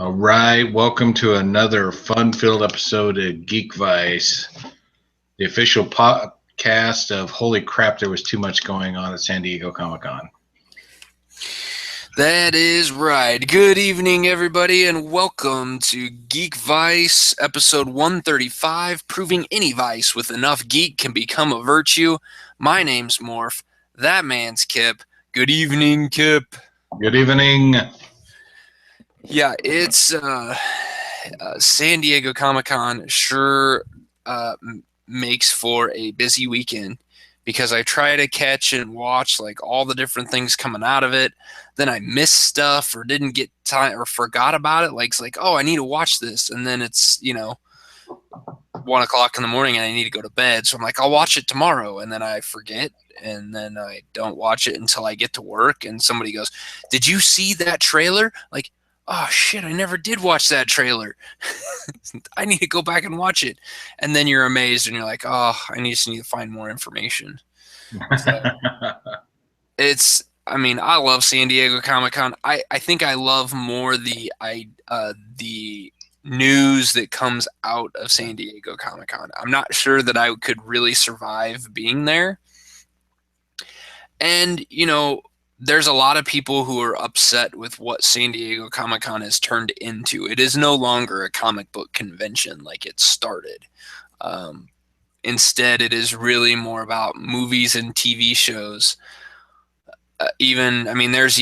All right, welcome to another fun-filled episode of Geek Vice, the official podcast of holy crap, there was too much going on at San Diego Comic-Con. That is right. Good evening, everybody, and welcome to Geek Vice, episode 135, proving any vice with enough geek can become a virtue. My name's Morph. That man's Kip. Good evening, Kip. Good evening. Yeah, it's San Diego Comic-Con sure makes for a busy weekend because I try to catch and watch like all the different things coming out of it. Then I miss stuff or didn't get time or forgot about it. Like it's like, oh, I need to watch this, and then it's 1:00 in the morning and I need to go to bed. So I'm like, I'll watch it tomorrow, and then I forget, and then I don't watch it until I get to work, and somebody goes, "Did you see that trailer?" Like, oh shit, I never did watch that trailer. I need to go back and watch it. And then you're amazed and you're like, oh, I just need to find more information. So I love San Diego Comic-Con. I think I love more the news that comes out of San Diego Comic-Con. I'm not sure that I could really survive being there. And, there's a lot of people who are upset with what San Diego Comic-Con has turned into. It is no longer a comic book convention like it started. Instead, it is really more about movies and TV shows. There's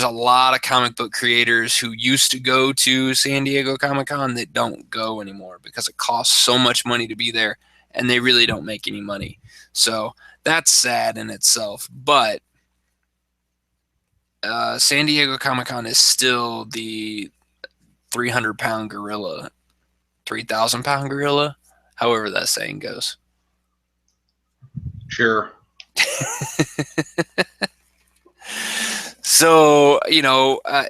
a lot of comic book creators who used to go to San Diego Comic-Con that don't go anymore because it costs so much money to be there, and they really don't make any money. So that's sad in itself, but San Diego Comic-Con is still the 300-pound gorilla, 3,000-pound gorilla, however that saying goes. Sure. So,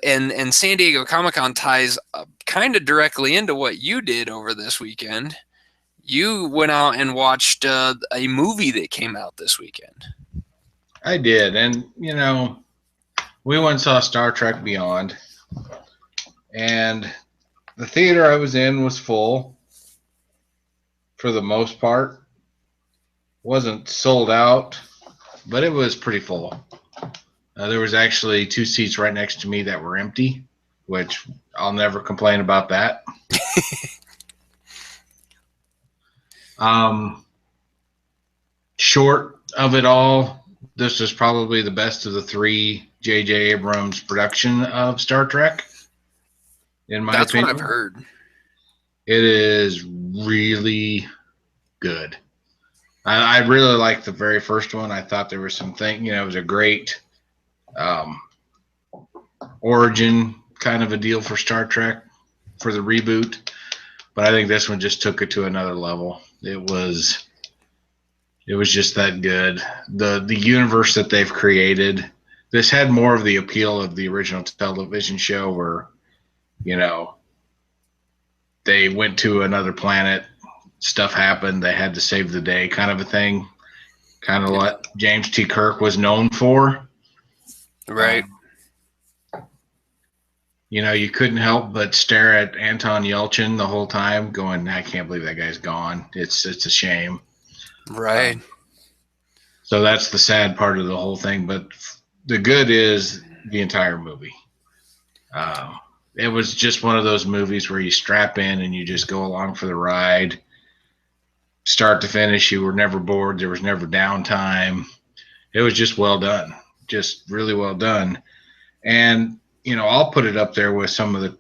and San Diego Comic-Con ties kind of directly into what you did over this weekend. You went out and watched a movie that came out this weekend. I did, and, we went and saw Star Trek Beyond, and the theater I was in was full for the most part. Wasn't sold out, but it was pretty full. There was actually 2 seats right next to me that were empty, which I'll never complain about that. Short of it all, this was probably the best of the 3 J.J. Abrams production of Star Trek, in my opinion. That's what I've heard. It is really good. I really liked the very first one. I thought there was something, it was a great origin kind of a deal for Star Trek for the reboot. But I think this one just took it to another level. It was just that good. The universe that they've created, this had more of the appeal of the original television show where, they went to another planet, stuff happened, they had to save the day kind of a thing. Kind of what James T. Kirk was known for. Right. You couldn't help but stare at Anton Yelchin the whole time going, I can't believe that guy's gone. It's a shame. Right. So that's the sad part of the whole thing. But the good is the entire movie. It was just one of those movies where you strap in and you just go along for the ride. Start to finish, you were never bored. There was never downtime. It was just well done. Just really well done. And, I'll put it up there with some of the,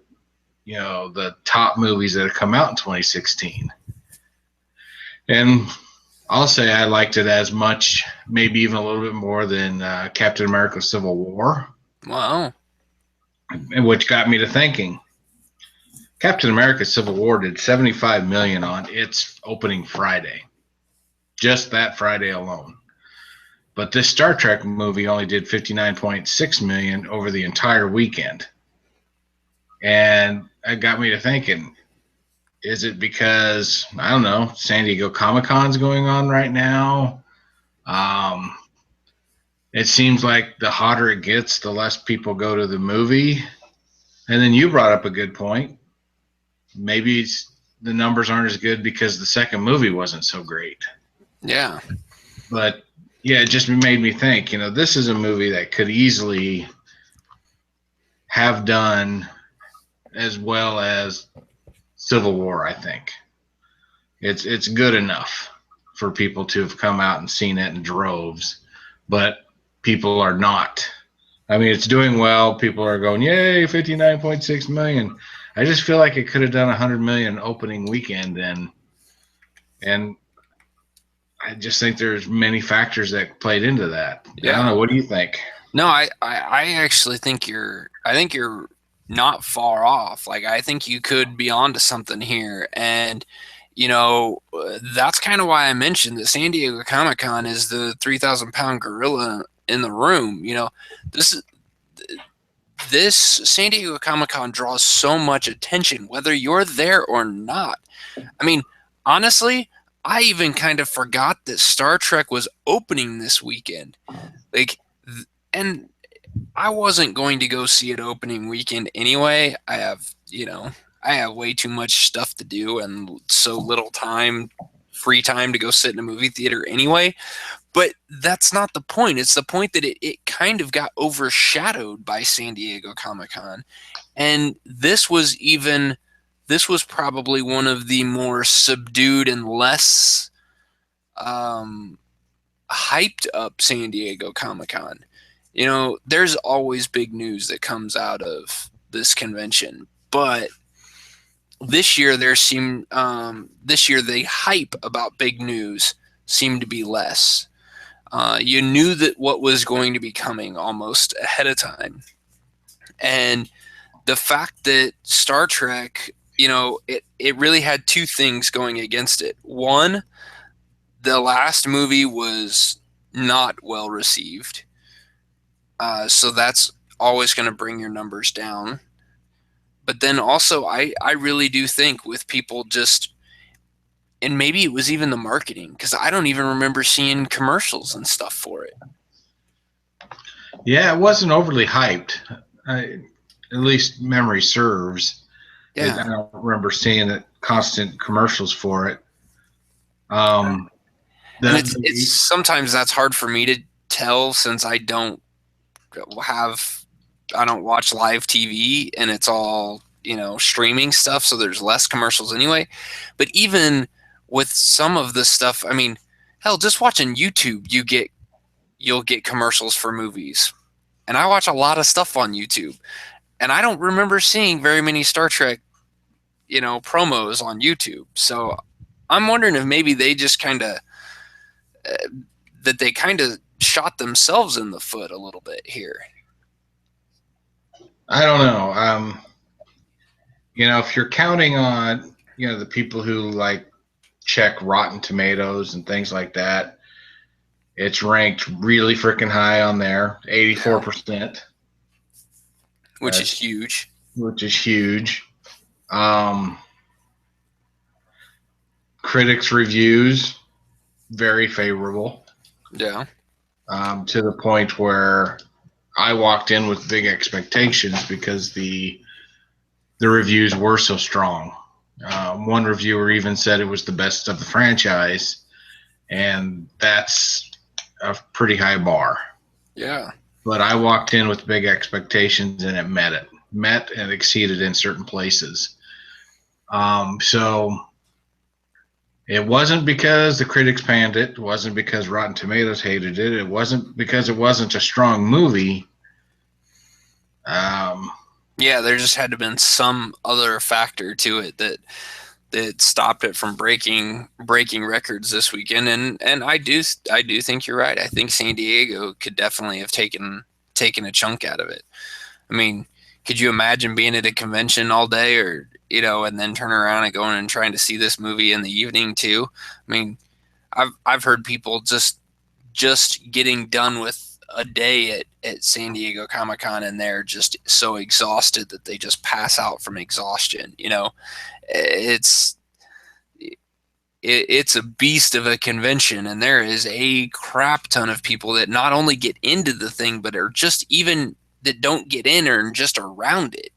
the top movies that have come out in 2016. And I'll say I liked it as much, maybe even a little bit more than Captain America Civil War. Wow. Which got me to thinking, Captain America Civil War did $75 million on its opening Friday. Just that Friday alone. But this Star Trek movie only did $59.6 million over the entire weekend. And it got me to thinking, is it because, I don't know, San Diego Comic-Con's going on right now? It seems like the hotter it gets, the less people go to the movie. And then you brought up a good point. Maybe the numbers aren't as good because the second movie wasn't so great. Yeah. But yeah, it just made me think, this is a movie that could easily have done as well as Civil War, I think. It's good enough for people to have come out and seen it in droves, but people are not. I mean, it's doing well. People are going, yay, 59.6 million. I just feel like it could have done 100 million opening weekend, and I just think there's many factors that played into that. I don't Yeah. know. What do you think? No, I actually think you're not far off. Like, I think you could be onto something here. And, that's kind of why I mentioned that San Diego Comic Con is the 3,000-pound gorilla in the room. This is this San Diego Comic Con draws so much attention, whether you're there or not. I mean, honestly, I even kind of forgot that Star Trek was opening this weekend. Like, and I wasn't going to go see it opening weekend anyway. I have way too much stuff to do and so little free time to go sit in a movie theater anyway. But that's not the point. It's the point that it kind of got overshadowed by San Diego Comic Con. And this was probably one of the more subdued and less hyped up San Diego Comic Con. There's always big news that comes out of this convention, but this year the hype about big news seemed to be less. You knew that what was going to be coming almost ahead of time, and the fact that Star Trek, it really had two things going against it. One, the last movie was not well received. So that's always going to bring your numbers down. But then also, I really do think with people just, and maybe it was even the marketing, because I don't even remember seeing commercials and stuff for it. Yeah, it wasn't overly hyped. At least memory serves. Yeah. I don't remember seeing constant commercials for it. And it's sometimes that's hard for me to tell since I don't watch live TV and it's all, streaming stuff. So there's less commercials anyway. But even with some of the stuff, I mean, hell, just watching YouTube, you'll get commercials for movies. And I watch a lot of stuff on YouTube. And I don't remember seeing very many Star Trek, promos on YouTube. So I'm wondering if maybe they just kind of shot themselves in the foot a little bit here. I don't know. If you're counting on, the people who check Rotten Tomatoes and things like that, it's ranked really freaking high on there, 84%. Which is huge. Critics' reviews, very favorable. Yeah. To the point where I walked in with big expectations because the reviews were so strong. One reviewer even said it was the best of the franchise, and that's a pretty high bar. Yeah. But I walked in with big expectations, and it met and exceeded in certain places. So it wasn't because the critics panned it. It wasn't because Rotten Tomatoes hated it. It wasn't because it wasn't a strong movie. Yeah, there just had to have been some other factor to it that stopped it from breaking records this weekend. And I do think you're right. I think San Diego could definitely have taken a chunk out of it. I mean, could you imagine being at a convention all day, or and then turn around and going and trying to see this movie in the evening too? I mean, I've heard people just getting done with a day at San Diego Comic Con and they're just so exhausted that they just pass out from exhaustion. It's a beast of a convention, and there is a crap ton of people that not only get into the thing, but are just even that don't get in or just around it.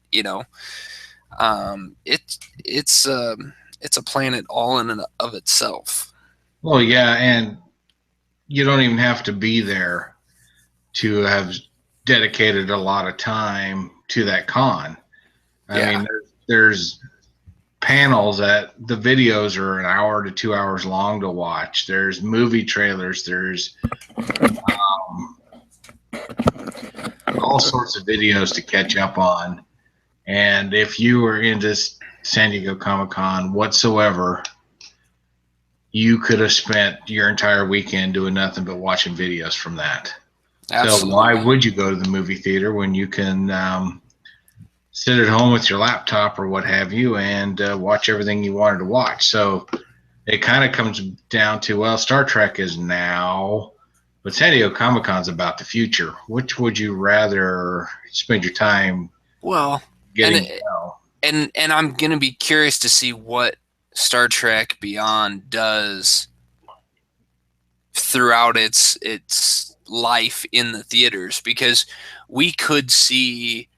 It's a planet all in and of itself. Well, yeah, and you don't even have to be there to have dedicated a lot of time to that con. I Yeah, mean, there's panels that the videos are an hour to 2 hours long to watch. There's movie trailers. There's um, all sorts of videos to catch up on. And if you were into San Diego Comic Con whatsoever, you could have spent your entire weekend doing nothing but watching videos from that. So why absolutely. would you go to the movie theater when you can sit at home with your laptop or what have you and watch everything you wanted to watch? So it kind of comes down to, well, Star Trek is now, but San Diego Comic Con's about the future. Which would you rather spend your time Well, and getting to know? and I'm gonna be curious to see what Star Trek Beyond does throughout its life in the theaters, because we could see,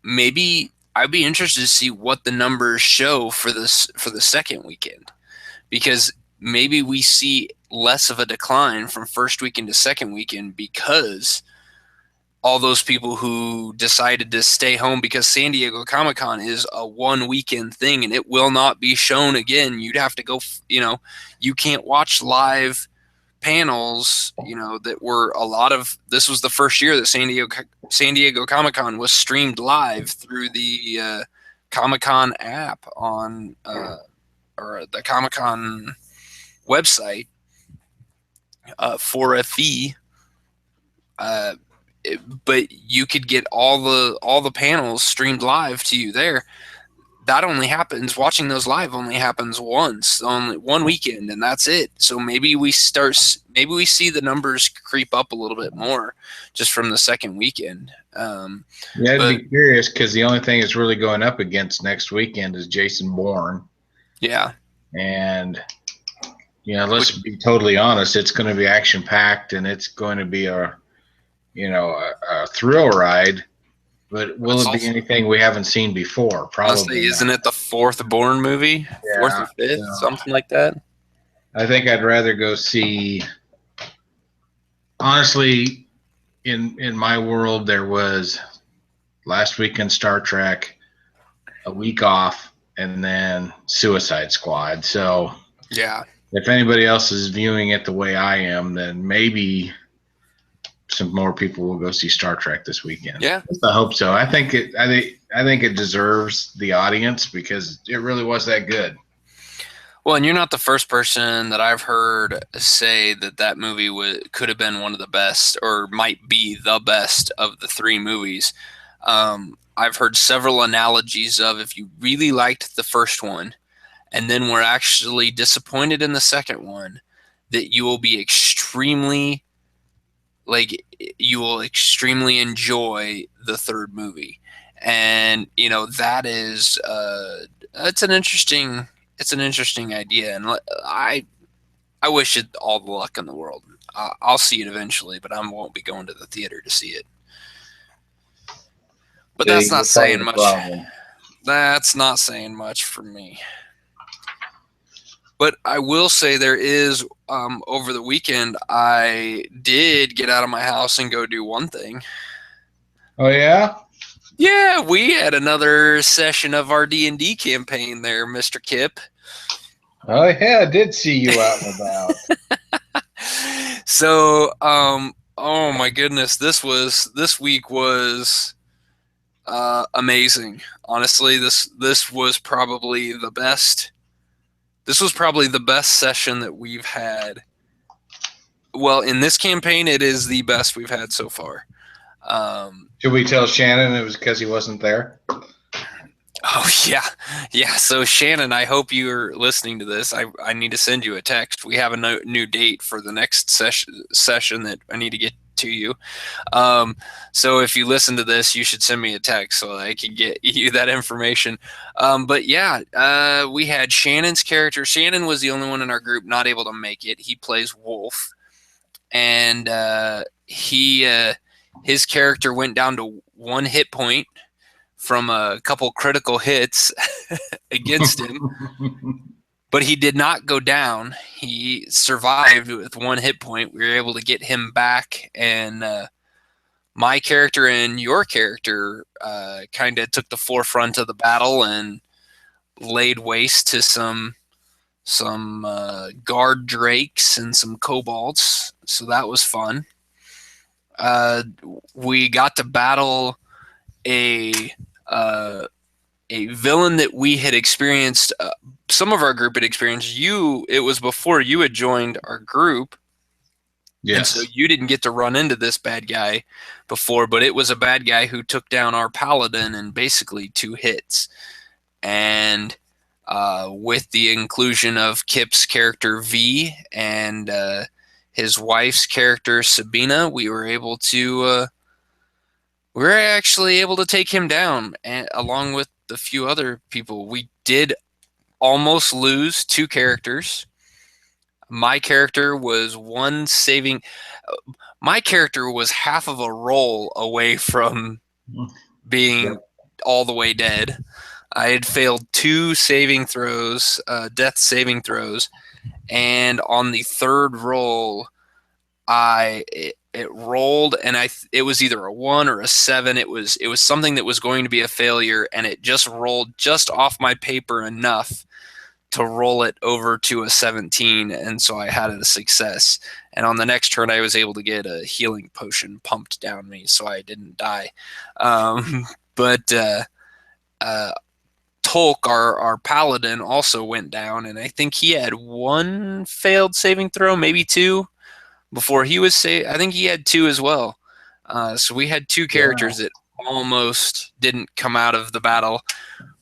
maybe I'd be interested to see what the numbers show for the second weekend, because maybe we see less of a decline from first weekend to second weekend because all those people who decided to stay home, because San Diego Comic Con is a one weekend thing and it will not be shown again. You'd have to go, you can't watch live panels, that were a lot of, this was the first year that San Diego Comic Con was streamed live through the Comic Con app on, or the Comic Con website, for a fee. Uh, but you could get all the panels streamed live to you there. That only happens, watching those live only happens once, only one weekend, and that's it. So maybe we see the numbers creep up a little bit more just from the second weekend. Yeah, I'd But be curious because the only thing it's really going up against next weekend is Jason Bourne. yeah, And, let's which be totally honest, it's going to be action packed and it's going to be a thrill ride. But will it's it be also, anything we haven't seen before? honestly, Probably isn't not. it the fourth Bourne movie, fourth Yeah. or fifth, So something like that? I think I'd rather go see. Honestly, in my world, there was last weekend Star Trek, a week off, and then Suicide Squad. So Yeah, if anybody else is viewing it the way I am, then maybe some more people will go see Star Trek this weekend. yeah. I hope so. I think it deserves the audience because it really was that good. Well, and you're not the first person that I've heard say that movie could have been one of the best, or might be the best of the three movies. I've heard several analogies of, if you really liked the first one and then were actually disappointed in the second one, that you will be extremely, like, you will extremely enjoy the third movie. And that is, it's an interesting idea, and I wish it all the luck in the world. I'll see it eventually, but I won't be going to the theater to see it. But that's See, not you're part of saying the much. problem. That's not saying much for me. But I will say there is, over the weekend, I did get out of my house and go do one thing. Oh yeah. Yeah, we had another session of our D&D campaign there, Mr. Kip. Oh yeah, I did see you out and about. So, oh my goodness, this week was amazing. Honestly, this was probably the best. This was probably the best session that we've had. Well, in this campaign, it is the best we've had so far. Should we tell Shannon it was because he wasn't there? Oh yeah, yeah. So Shannon, I hope you're listening to this. I need to send you a text. We have a new date for the next session that I need to get to you. Um, so if you listen to this, you should send me a text so I can get you that information. But yeah, we had Shannon's character. Shannon was the only one in our group not able to make it. He plays Wolf, and his character went down to one hit point from a couple critical hits against him, but he did not go down. He survived with 1 hit point. We were able to get him back, and my character and your character kind of took the forefront of the battle and laid waste to some guard drakes and some kobolds. So that was fun. We got to battle a villain that we had experienced. Some of our group had experienced. It was before you had joined our group. Yes. And so you didn't get to run into this bad guy before, but it was a bad guy who took down our paladin in basically 2 hits. And with the inclusion of Kip's character V and his wife's character Sabina, we were actually able to take him down, and along with a few other people. We did almost lose 2 characters. My character was my character was half of a roll away from being all the way dead. I had failed 2 saving throws, death saving throws, and on the 3rd roll, it rolled, and it was either a 1 or a 7. It was something that was going to be a failure, and it just rolled just off my paper enough to roll it over to a 17, and so I had a success. And on the next turn, I was able to get a healing potion pumped down me, so I didn't die. But Tolk, our paladin, also went down, and I think he had 1 failed saving throw, maybe 2, before he was saved. I think he had 2 as well. So we had 2 characters that almost didn't come out of the battle,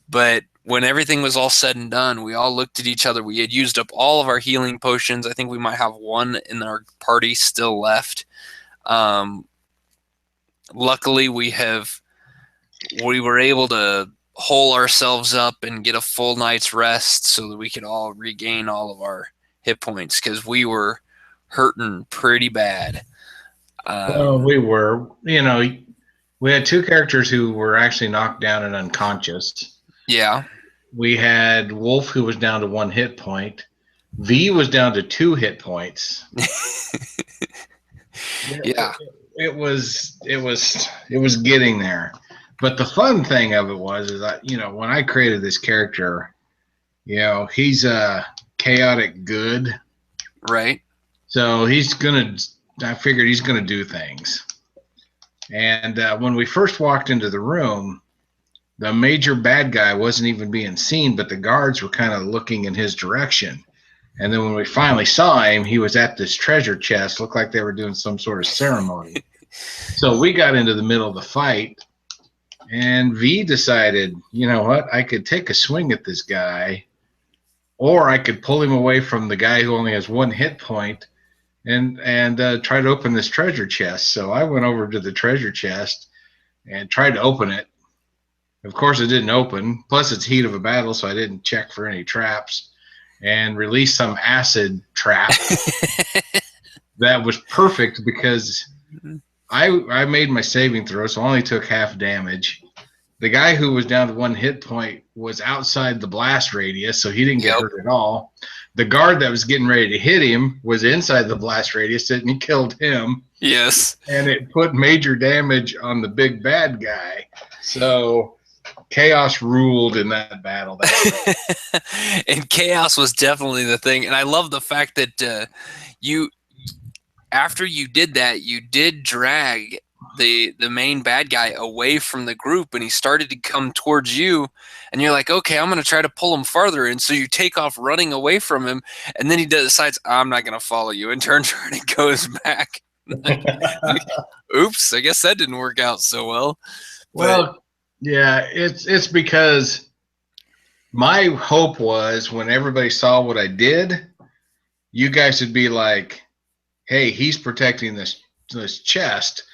but when everything was all said and done, we all looked at each other. We had used up all of our healing potions. I think we might have 1 in our party still left. Luckily, we were able to hole ourselves up and get a full night's rest so that we could all regain all of our hit points, because we were hurting pretty bad. We were. We had 2 characters who were actually knocked down and unconscious. Yeah. We had Wolf, who was down to 1 hit point. V was down to 2 hit points. Yeah. It was getting there. But the fun thing of it is that, when I created this character, he's a chaotic good. Right. So I figured he's going to do things. And when we first walked into the room, the major bad guy wasn't even being seen, but the guards were kind of looking in his direction. And then when we finally saw him, he was at this treasure chest. Looked like they were doing some sort of ceremony. So we got into the middle of the fight, and V decided, you know what, I could take a swing at this guy, or I could pull him away from the guy who only has 1 hit point and try to open this treasure chest. So I went over to the treasure chest and tried to open it. Of course, it didn't open. Plus, it's heat of a battle, so I didn't check for any traps, and released some acid trap that was perfect because I made my saving throw, so I only took half damage. The guy who was down to 1 hit point was outside the blast radius, so he didn't get hurt at all. The guard that was getting ready to hit him was inside the blast radius, and he killed him. Yes. And it put major damage on the big bad guy. So chaos ruled in that battle. And chaos was definitely the thing. And I love the fact that after you did that, you did drag the main bad guy away from the group, and he started to come towards you, and you're like, okay, I'm going to try to pull him farther. And so you take off running away from him, and then he decides, I'm not going to follow you, and turns around and goes back. Oops, I guess that didn't work out so well. Well, yeah, it's because my hope was when everybody saw what I did, you guys would be like, hey, he's protecting this chest.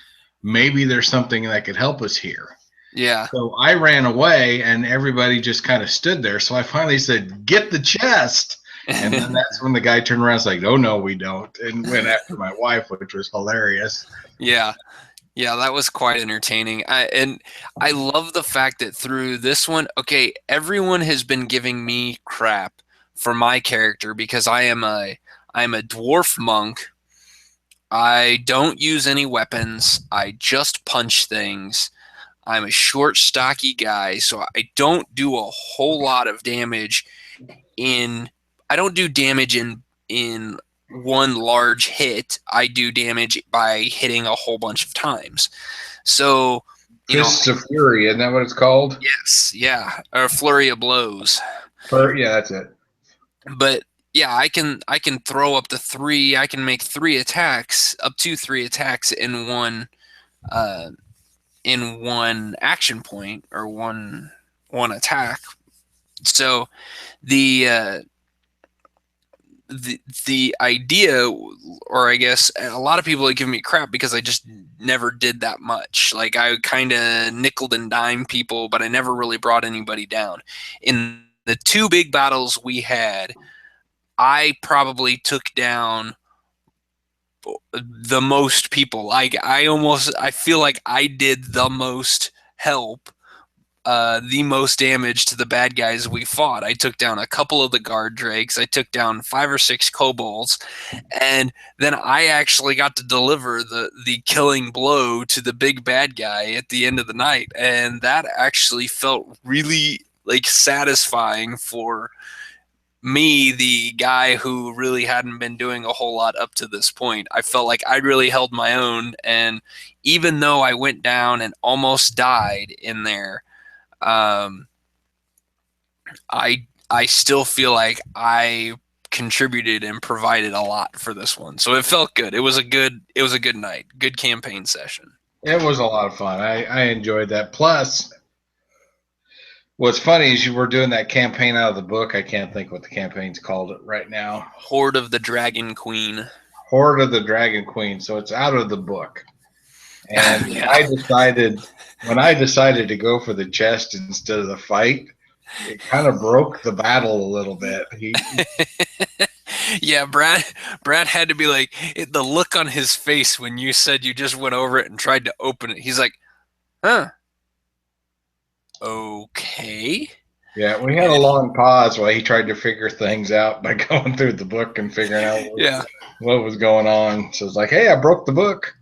Maybe there's something that could help us here. Yeah. So I ran away, and everybody just kind of stood there. So I finally said, get the chest. And then that's when the guy turned around and was like, oh, no, we don't. And went after my wife, which was hilarious. Yeah. Yeah, that was quite entertaining. And I love the fact that through this one, okay, everyone has been giving me crap for my character because I'm a dwarf monk. I don't use any weapons. I just punch things. I'm a short, stocky guy, so I don't do a whole lot of damage in I don't do damage in one large hit. I do damage by hitting a whole bunch of times. So, you know, Fists of Fury, isn't that what it's called? yes, yeah, or flurry of blows. Yeah, that's it. But yeah, I can throw up to three. I can make three attacks, up to three attacks uh, in one action point or one attack. So the uh, the idea, or I guess a lot of people are giving me crap because I just never did that much. Like I kind of nickled and dime people, but I never really brought anybody down. In the two big battles we had, I probably took down the most people. Like I feel like I did the most help, the most damage to the bad guys we fought. I took down a couple of the guard drakes. I took down 5 or 6 kobolds, and then I actually got to deliver the killing blow to the big bad guy at the end of the night, and that actually felt really like satisfying for me, the guy who really hadn't been doing a whole lot up to this point. I felt like I really held my own, and even though I went down and almost died in there, um, I still feel like I contributed and provided a lot for this one. So it felt good. It was a good night. Good campaign session. It was a lot of fun. I enjoyed that. Plus, what's funny is you were doing that campaign out of the book. I can't think what the campaign's called it right now. Horde of the Dragon Queen. Horde of the Dragon Queen. So it's out of the book. And Yeah. when I decided to go for the chest instead of the fight, it kind of broke the battle a little bit. Yeah, Brad had to be like the look on his face when you said you just went over it and tried to open it. He's like, "Huh. Okay." Yeah, we had a long pause while he tried to figure things out by going through the book and figuring out Yeah. what was going on. So it's like, hey, I broke the book.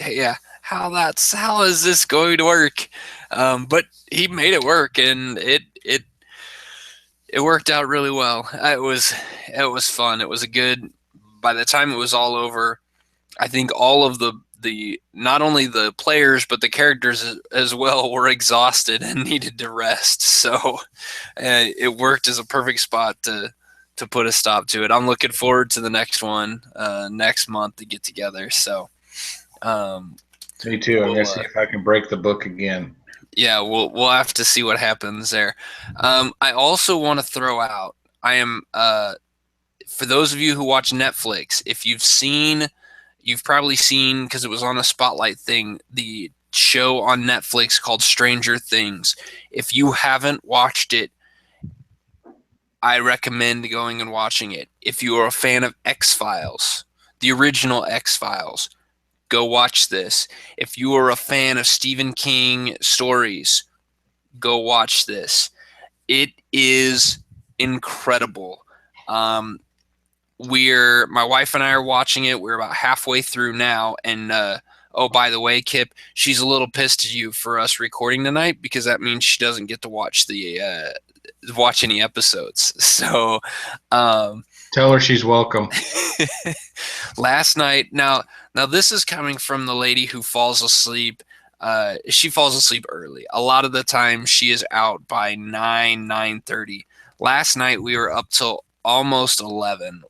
Yeah. How is this going to work? But he made it work, and it worked out really well. It was fun. It was a good. By the time it was all over, I think all of the not only the players but the characters as well were exhausted and needed to rest. So it worked as a perfect spot to put a stop to it. I'm looking forward to the next one next month to get together. So um, Me too. I'm we'll gonna see if I can break the book again. yeah, we'll have to see what happens there. I also want to throw out. I am for those of you who watch Netflix, if you've probably seen because it was on a spotlight thing, the show on Netflix called Stranger Things. If you haven't watched it, I recommend going and watching it. If you are a fan of X-Files, the original X-Files, go watch this. If you are a fan of Stephen King stories, go watch this. It is incredible. Um, we're my wife and I are watching it. We're about halfway through now, and oh, by the way, Kip, she's a little pissed at you for us recording tonight because that means she doesn't get to watch any episodes. So um, Tell her she's welcome. last night, now this is coming from the lady who falls asleep. She falls asleep early. A lot of the time, she is out by 9:30. Last night, we were up till almost 11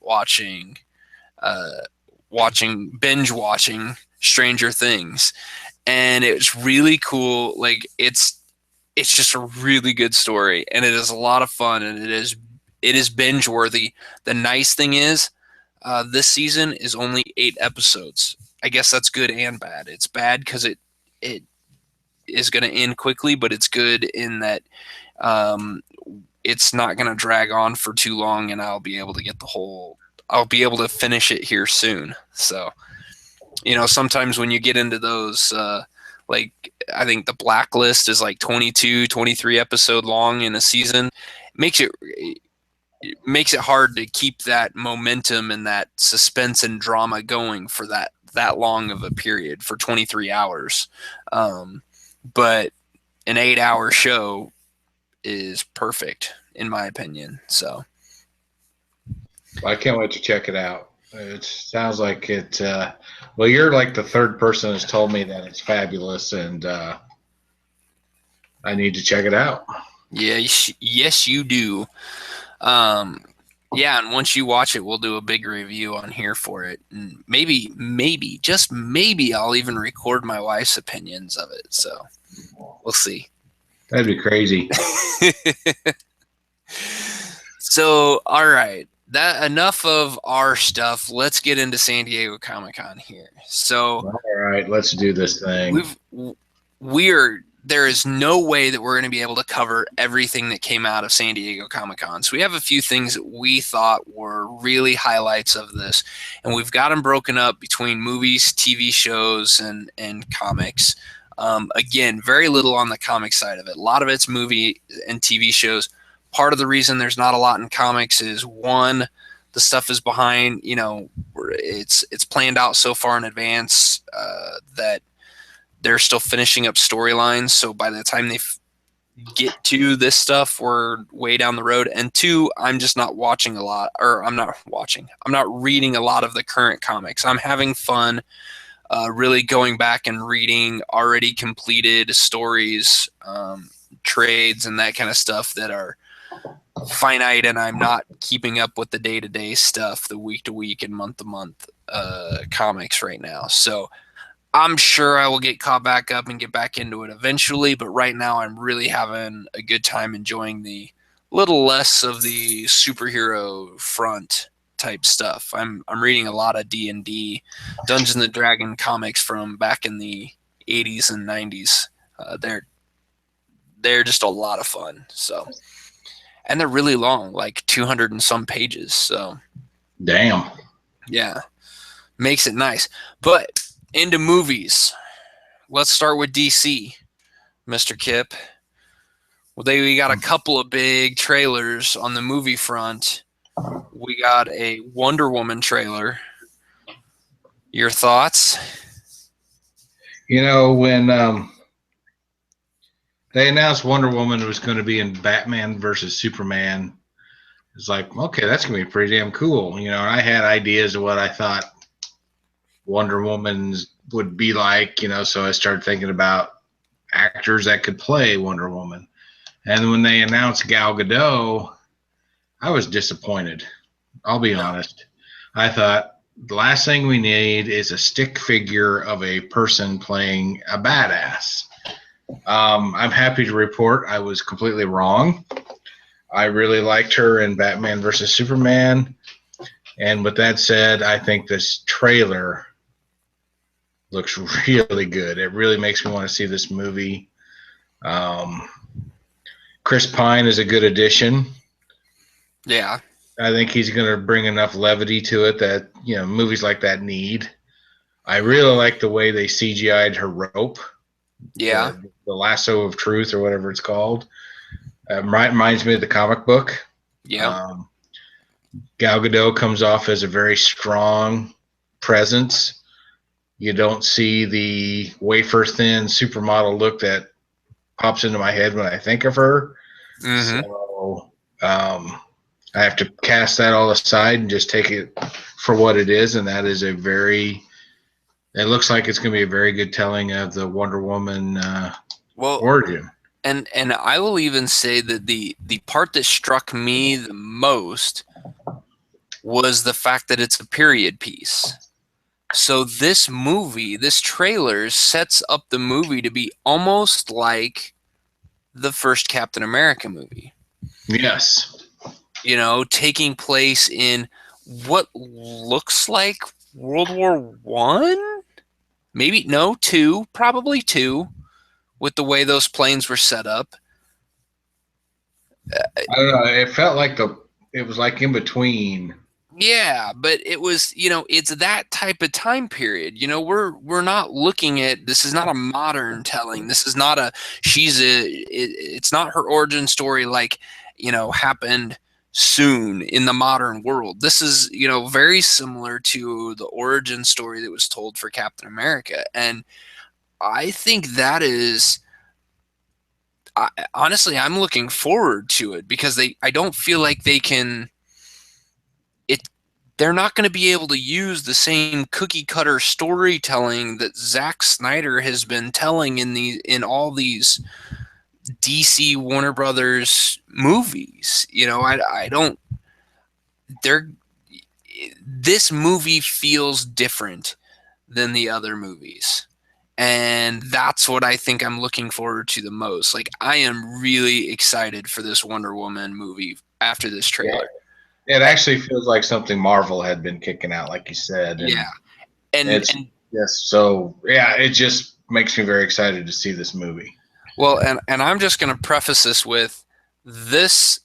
uh, binge watching Stranger Things, and it's really cool. Like it's just a really good story, and it is a lot of fun, and it is binge worthy. The nice thing is, this season is only 8 episodes. I guess that's good and bad. It's bad because it is going to end quickly, but it's good in that um, it's not going to drag on for too long, and I'll be able to finish it here soon. So Sometimes when you get into those, like I think the Blacklist is like 22, 23 episode long in a season. It makes it hard to keep that momentum and that suspense and drama going for that long of a period for 23 hours. But an 8-hour show is perfect in my opinion. So I can't wait to check it out. It sounds like it. Well, you're like the third person that's told me that it's fabulous, and I need to check it out. yeah, yes, you do. Um, yeah, and once you watch it, we'll do a big review on here for it, and maybe, just maybe, I'll even record my wife's opinions of it. So we'll see. That'd be crazy. So, all right, that enough of our stuff. Let's get into San Diego Comic-Con here. So All right, let's do this thing. we're there is no way that we're going to be able to cover everything that came out of San Diego Comic-Con. So we have a few things that we thought were really highlights of this, and we've got them broken up between movies, TV shows, and comics. Again, very little on the comic side of it. A lot of it's movie and TV shows. Part of the reason there's not a lot in comics is one, the stuff is behind. It's planned out so far in advance that they're still finishing up storylines. So by the time they get to this stuff, we're way down the road. And two, I'm just not watching a lot, or I'm not reading a lot of the current comics. I'm having fun really going back and reading already completed stories, trades, and that kind of stuff that are finite, and I'm not keeping up with the day-to-day stuff, the week-to-week and month-to-month comics right now. So I'm sure I will get caught back up and get back into it eventually, but right now I'm really having a good time enjoying the little less of the superhero front type stuff. I'm reading a lot of D&D, Dungeons and Dragon comics from back in the 80s and 90s. They're just a lot of fun. So, and they're really long, like 200 and some pages. So, Damn. yeah, makes it nice. But into movies. Let's start with DC, Mr. Kip. Well, we got a couple of big trailers on the movie front. We got a Wonder Woman trailer. Your thoughts? When they announced Wonder Woman was going to be in Batman versus Superman, it's like, okay, that's going to be pretty damn cool. I had ideas of what I thought Wonder Woman's would be like, so I started thinking about actors that could play Wonder Woman. And when they announced Gal Gadot, I was disappointed. I'll be honest. I thought the last thing we need is a stick figure of a person playing a badass. I'm happy to report I was completely wrong. I really liked her in Batman versus Superman. And with that said, I think this trailer looks really good. It really makes me want to see this movie. Chris Pine is a good addition. Yeah. I think he's going to bring enough levity to it that, movies like that need. I really like the way they CGI'd her rope. Yeah. The lasso of truth or whatever it's called. Reminds me of the comic book. Yeah. Gal Gadot comes off as a very strong presence. You don't see the wafer thin supermodel look that pops into my head when I think of her. Mm-hmm. So I have to cast that all aside and just take it for what it is, and that is it looks like it's going to be a very good telling of the Wonder Woman origin. And I will even say that the part that struck me the most was the fact that it's a period piece. So this trailer sets up the movie to be almost like the first Captain America movie. Yes. Taking place in what looks like World War One? Maybe no, two, probably two, with the way those planes were set up. I don't know. It felt like it was like in between. Yeah, but it was, it's that type of time period. We're not looking at, this is not a modern telling. This is not it's not her origin story like, happened soon in the modern world. This is, very similar to the origin story that was told for Captain America. And I think that is honestly, I'm looking forward to it because I don't feel like it they're not going to be able to use the same cookie cutter storytelling that Zack Snyder has been telling in all these DC Warner Brothers movies. I don't they're this movie feels different than the other movies. And that's what I think I'm looking forward to the most. Like, I am really excited for this Wonder Woman movie after this Yeah, trailer. it actually feels like something Marvel had been kicking out, like you said, and Yeah. And it's and yes. So yeah, it just makes me very excited to see this movie. well, and I'm just going to preface this with this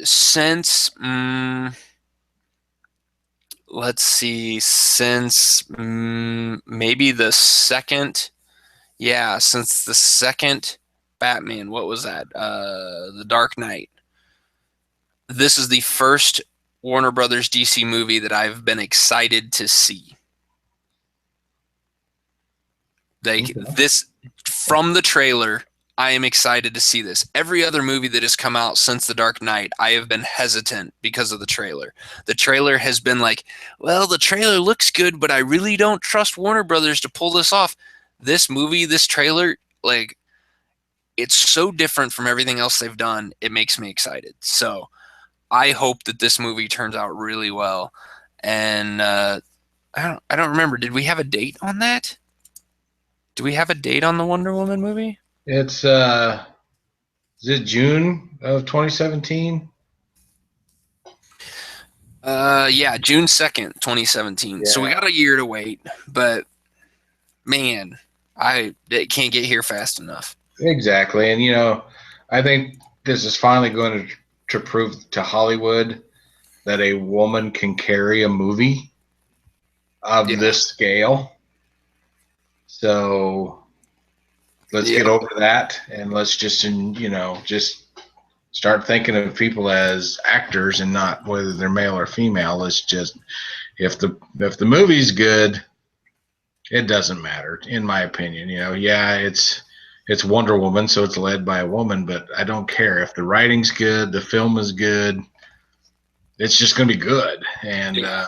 since let's see, since maybe the second, yeah, since the second Batman, what was that? The Dark Knight. This is the first Warner Brothers DC movie that I've been excited to see. Like Okay. this from the trailer, I am excited to see this. Every other movie that has come out since The Dark Knight, I have been hesitant because of the trailer. The trailer has been like, well, the trailer looks good, but I really don't trust Warner Brothers to pull this off. This movie, this trailer, like, it's so different from everything else they've done. It makes me excited. So I hope that this movie turns out really well. And I don't remember. Did we have a date on that? Do we have a date on the Wonder Woman movie? It's is it June of 2017? Yeah, June 2nd, 2017. So we Yeah, got a year to wait, but man, it can't get here fast enough. exactly. And I think this is finally going to prove to Hollywood that a woman can carry a movie of Yeah. this scale. So let's Yeah. get over that, and let's just start thinking of people as actors and not whether they're male or female. It's just if the movie's good, it doesn't matter, in my opinion. Yeah, it's Wonder Woman, so it's led by a woman, but I don't care if the writing's good, the film is good. It's just going to be good, and Yeah.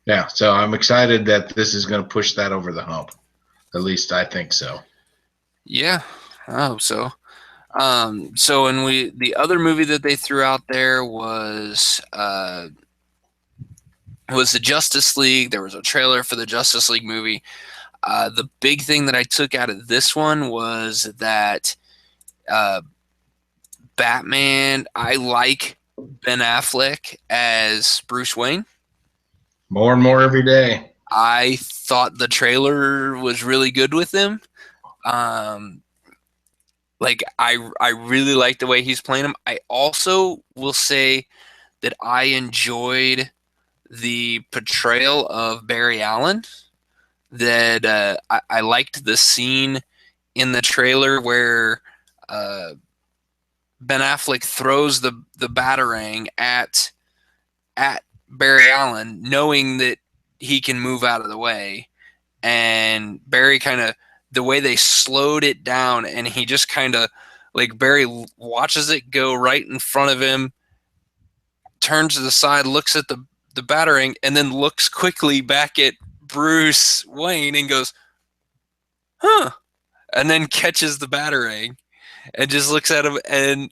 yeah. So I'm excited that this is going to push that over the hump. At least I think so. Yeah. I hope so. So and the other movie that they threw out there was the Justice League. There was a trailer for the Justice League movie. The big thing that I took out of this one was that uh, Batman. I like Ben Affleck as Bruce Wayne. More and more every day. I thought the trailer was really good with him. Um, like I really like the way he's playing him. I also will say that I enjoyed the portrayal of Barry Allen. That I liked the scene in the trailer where uh, Ben Affleck throws the batarang at Barry Allen, knowing that he can move out of the way, and Barry kind of the way they slowed it down, and he just kind of like Barry watches it go right in front of him, turns to the side, looks at the batarang, and then looks quickly back at Bruce Wayne and goes, "Huh," and then catches the batarang and just looks at him and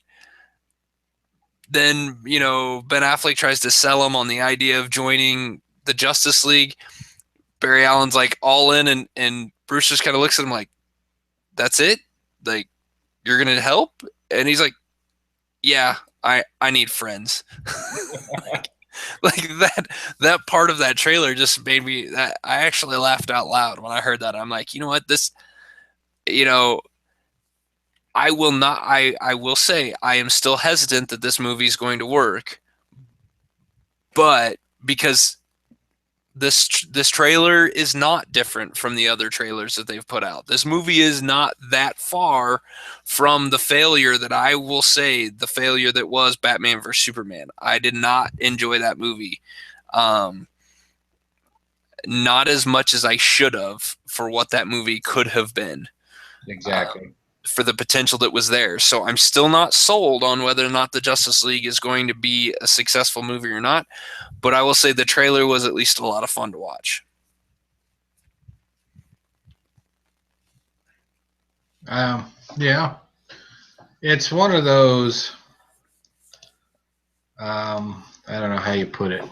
then Ben Affleck tries to sell him on the idea of joining the Justice League. Barry Allen's like all in, and Bruce just kind of looks at him like, "That's it? Like you're gonna help?" And he's like, "Yeah, I need friends." like, like that part of that trailer just made me that I actually laughed out loud when I heard that. I'm like, you know what, this, you know, I will not. I will say I am still hesitant that this movie is going to work, but because this trailer is not different from the other trailers that they've put out. This movie is not that far from the failure that I will say the failure that was Batman vs Superman. I did not enjoy that movie. Not as much as I should have for what that movie could have been. Exactly. For the potential that was there. So I'm still not sold on whether or not the Justice League is going to be a successful movie or not. But I will say the trailer was at least a lot of fun to watch. Yeah, it's one of those. I don't know how you put it.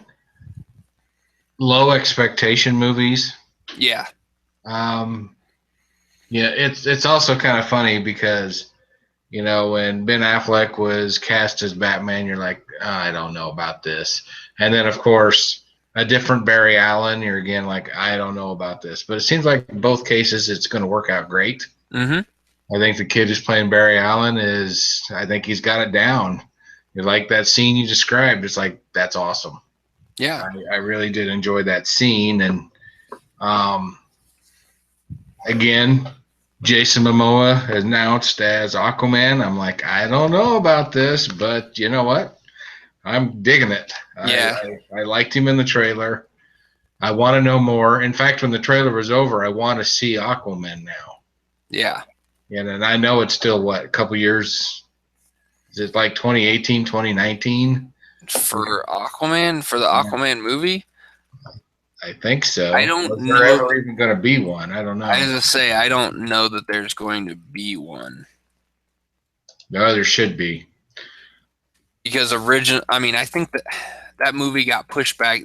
Low expectation movies. Yeah. Yeah, it's also kind of funny because when Ben Affleck was cast as Batman, you're like, oh, I don't know about this, and then of course a different Barry Allen, you're again like, I don't know about this, but it seems like in both cases it's going to work out great. Mm-hmm. I think the kid who's playing Barry Allen I think he's got it down. You like that scene you described? It's like that's awesome. Yeah. I really did enjoy that scene, and um, again, Jason Momoa announced as Aquaman. I'm like, I don't know about this, but you know what? I'm digging it. Yeah. I liked him in the trailer. I want to know more. In fact, when the trailer was over, I want to see Aquaman now. Yeah. And I know it's still, what, a couple years? Is it like 2018, 2019? For Aquaman, for the Yeah, Aquaman movie? I think I so. don't Was there know. ever even going to be one? I don't I know. was gonna say I don't know that there's going to be one. No, there should be. Because I think that movie got pushed back.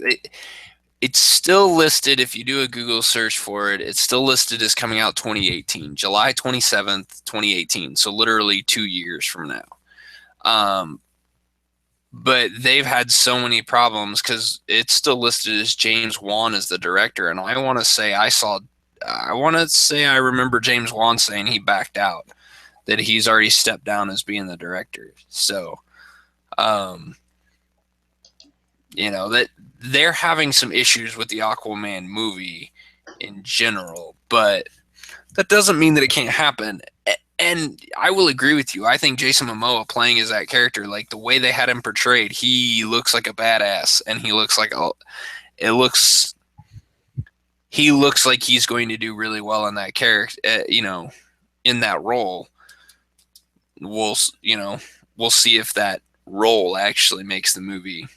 It's still listed, if you do a Google search for it, it's still listed as coming out 2018, July 27th, 2018. So literally 2 years from now. But they've had so many problems because it's still listed as James Wan as the director. And I want to say I remember James Wan saying he backed out, that he's already stepped down as being the director. So, um, that they're having some issues with the Aquaman movie in general, but that doesn't mean that it can't happen. And I will agree with you. I think Jason Momoa playing as that character, like the way they had him portrayed, he looks like a badass, and he looks like he looks like he's going to do really well in that character. In that role. We'll you know we'll see if that role actually makes the movie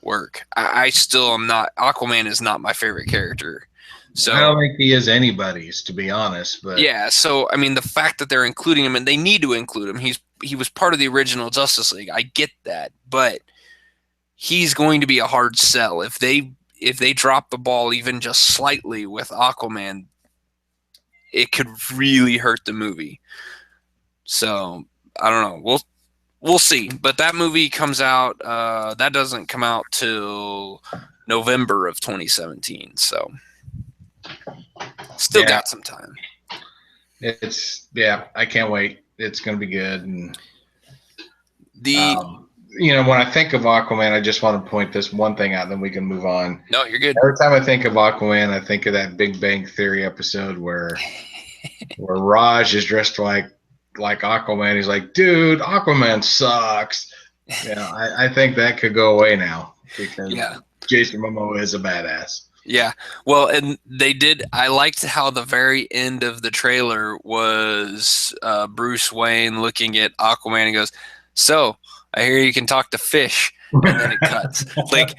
work. I still am not. Aquaman is not my favorite character. I don't So think he is anybody's, to be honest. But yeah, so I mean the fact that they're including him, and they need to include him. He was part of the original Justice League. I get that, but he's going to be a hard sell if they drop the ball even just slightly with Aquaman. It could really hurt the movie. So I don't know. We'll see. But that movie comes out. That doesn't come out till November of 2017. So still yeah, got some time. I can't wait. It's going to be good. And The when I think of Aquaman, I just want to point this one thing out, then we can move on. No, you're good. Every time I think of Aquaman, I think of that Big Bang Theory episode where Raj is dressed like Aquaman. He's like, dude, Aquaman sucks. I think that could go away now because Yeah. Jason Momoa is a badass. Yeah. Well, and they did. I liked how the very end of the trailer was Bruce Wayne looking at Aquaman and goes, "So, I hear you can talk to fish." And then it cuts. Like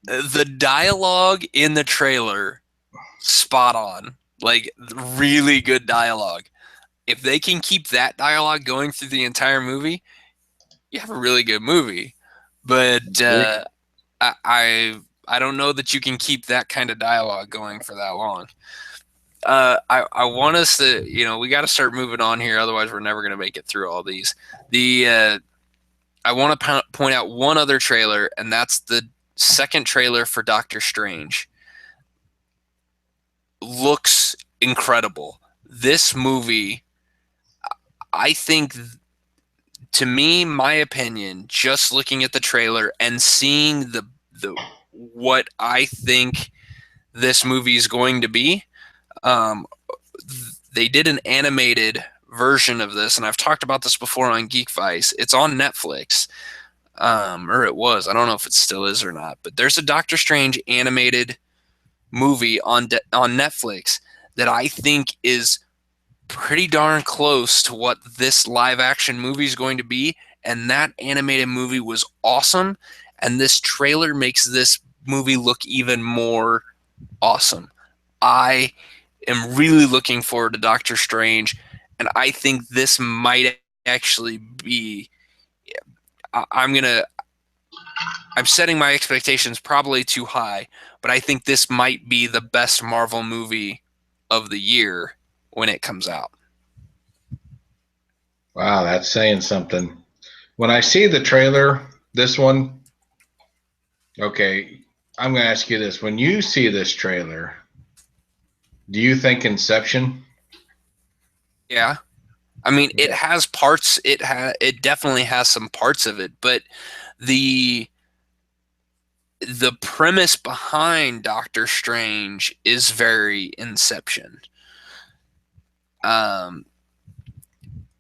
the dialogue in the trailer, spot on. Like really good dialogue. If they can keep that dialogue going through the entire movie, you have a really good movie. But I don't know that you can keep that kind of dialogue going for that long. I want us to, we got to start moving on here. Otherwise, we're never going to make it through all these. I want to point out one other trailer, and that's the second trailer for Doctor Strange. Looks incredible. This movie, I think to me, my opinion, just looking at the trailer and seeing the what I think this movie is going to be, um, they did an animated version of this, and I've talked about this before on Geek Vice. It's on Netflix, or it was. I don't know if it still is or not. But there's a Doctor Strange animated movie on Netflix that I think is pretty darn close to what this live action movie is going to be. And that animated movie was awesome. And this trailer makes this movie look even more awesome. I am really looking forward to Doctor Strange, and I think this might actually be. I'm gonna. I'm setting my expectations probably too high, but I think this might be the best Marvel movie of the year when it comes out. Wow, that's saying something. When I see the trailer, this one, okay, I'm going to ask you this. When you see this trailer, do you think Inception? Yeah. I mean, it has parts. It definitely has some parts of it, but the the premise behind Doctor Strange is very Inception. Um,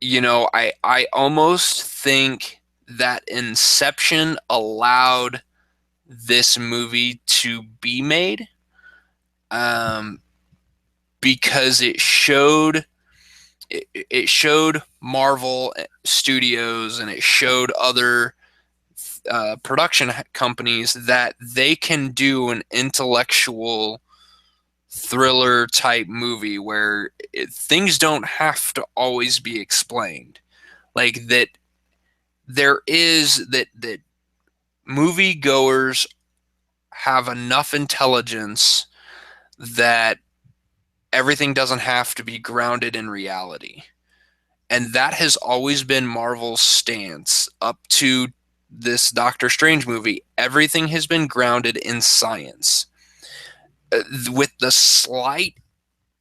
I almost think that Inception allowed this movie to be made, um, because it showed Marvel Studios and it showed other production companies that they can do an intellectual thriller type movie where things don't have to always be explained. Like that, that movie goers have enough intelligence that everything doesn't have to be grounded in reality. And that has always been Marvel's stance up to this Doctor Strange movie. Everything has been grounded in science, with the slight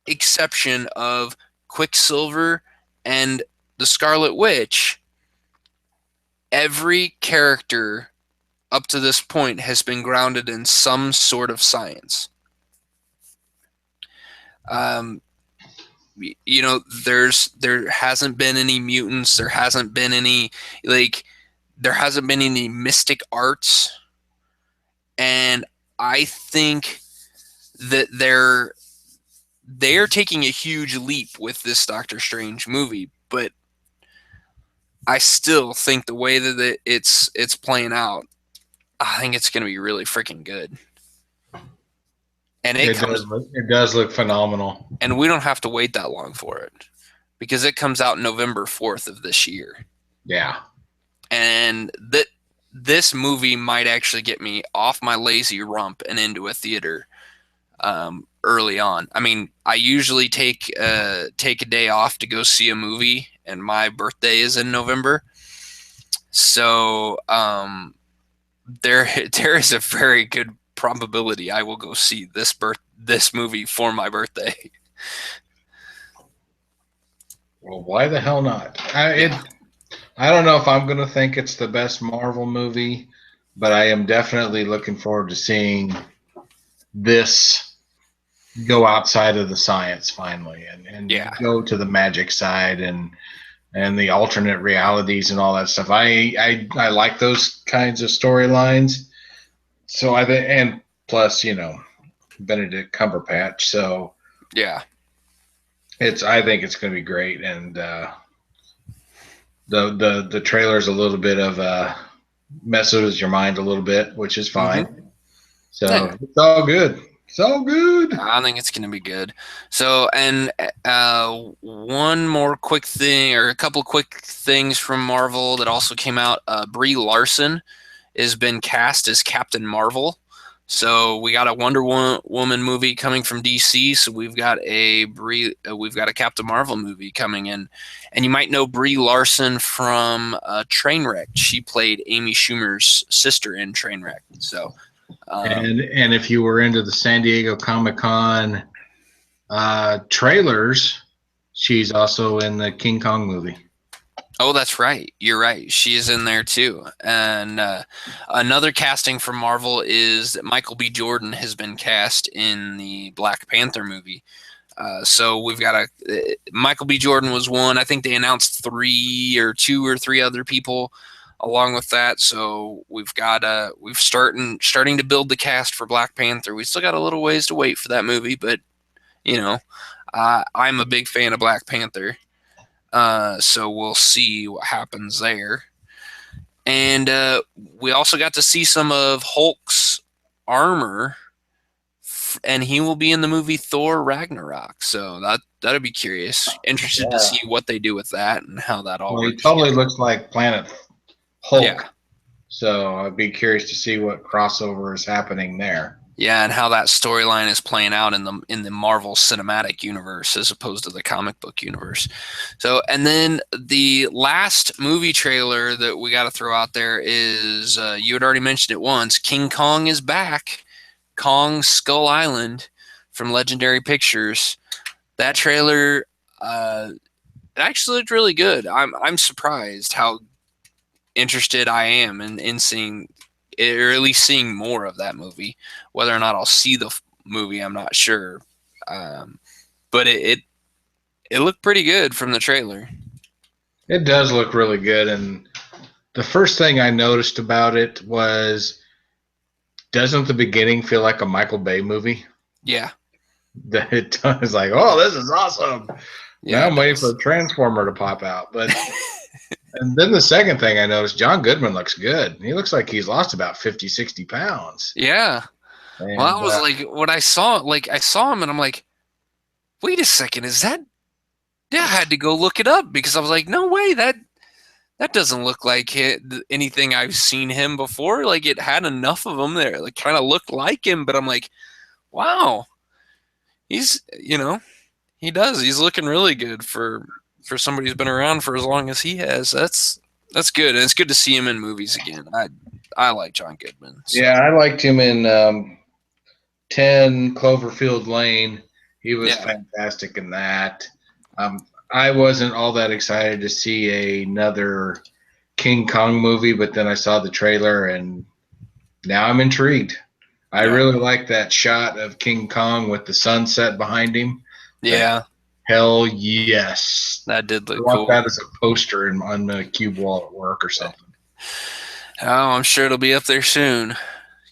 exception of Quicksilver and the Scarlet Witch. Every character up to this point has been grounded in some sort of science. Um, there hasn't been any mutants. There hasn't been any there hasn't been any mystic arts, and I think that they're taking a huge leap with this Doctor Strange movie, but I still think the way that it's playing out, I think it's going to be really freaking good. And It does look phenomenal. and we don't have to wait that long for it because it comes out November 4th of this year. Yeah. And this movie might actually get me off my lazy rump and into a theater early on. I mean, I usually take a day off to go see a movie, and my birthday is in November, so there is a very good probability I will go see this movie for my birthday. Well, why the hell not? Yeah. I don't know if I'm going to think it's the best Marvel movie, but I am definitely looking forward to seeing this go outside of the science finally and Yeah. go to the magic side and the alternate realities and all that stuff. I like those kinds of storylines. So I think, and plus, Benedict Cumberbatch. So Yeah. I think it's going to be great. And the trailer's a little bit of messes with your mind a little bit, which is fine. Mm-hmm. So Yeah. it's all good. It's all good. I think it's going to be good. So, and one more quick thing, or a couple quick things from Marvel that also came out. Brie Larson has been cast as Captain Marvel. So we got a Wonder Woman movie coming from DC. So we've got we've got a Captain Marvel movie coming in, and you might know Brie Larson from Trainwreck. She played Amy Schumer's sister in Trainwreck. So. And if you were into the San Diego Comic-Con trailers, she's also in the King Kong movie. Oh, that's right. You're right. She is in there too. And another casting from Marvel is that Michael B. Jordan has been cast in the Black Panther movie. So we've got Michael B. Jordan was one. I think they announced two or three other people along with that. So we've starting to build the cast for Black Panther. We still got a little ways to wait for that movie, but you know, I'm a big fan of Black Panther. So we'll see what happens there. And we also got to see some of Hulk's armor, and he will be in the movie Thor Ragnarok. So that'll be curious. Interested to Yeah. see what they do with that and how that all Well, he works totally together. looks like Planet Yeah, Hulk. So I'd be curious to see what crossover is happening there. yeah, and how that storyline is playing out in the Marvel Cinematic Universe as opposed to the comic book universe. So, and then the last movie trailer that we got to throw out there is you had already mentioned it once. King Kong is back. Kong Skull Island from Legendary Pictures. That trailer, it actually looked really good. I'm surprised how interested I am in seeing or at least seeing more of that movie. Whether or not I'll see the movie, I'm not sure. Um, but it looked pretty good from the trailer. It does look really good. And the first thing I noticed about it was, doesn't the beginning feel like a Michael Bay movie? Yeah, That it was like, oh, this is awesome. Now yeah, it I'm waiting for does. a Transformer to pop out. But and then the second thing I noticed, John Goodman looks good. He looks like he's lost about 50, 60 pounds. Yeah. Well, I And was like, when I saw him, and I'm like, wait a second, is that? Yeah, I had to go look it up because I was like, no way, that doesn't look like anything I've seen him before. Like it had enough of him there, like kind of looked like him, but I'm like, wow, he's he does. He's looking really good for somebody who's been around for as long as he has. That's good, and it's good to see him in movies again. I like John Goodman, so yeah, I liked him in 10 Cloverfield Lane. He was yeah, fantastic in that. I wasn't all that excited to see another King Kong movie, but then I saw the trailer and now I'm intrigued. I yeah, really like that shot of King Kong with the sunset behind him. That yeah. hell yes. That did I look want cool. that as a poster on the cube wall at work or something. Oh, I'm sure it'll be up there soon.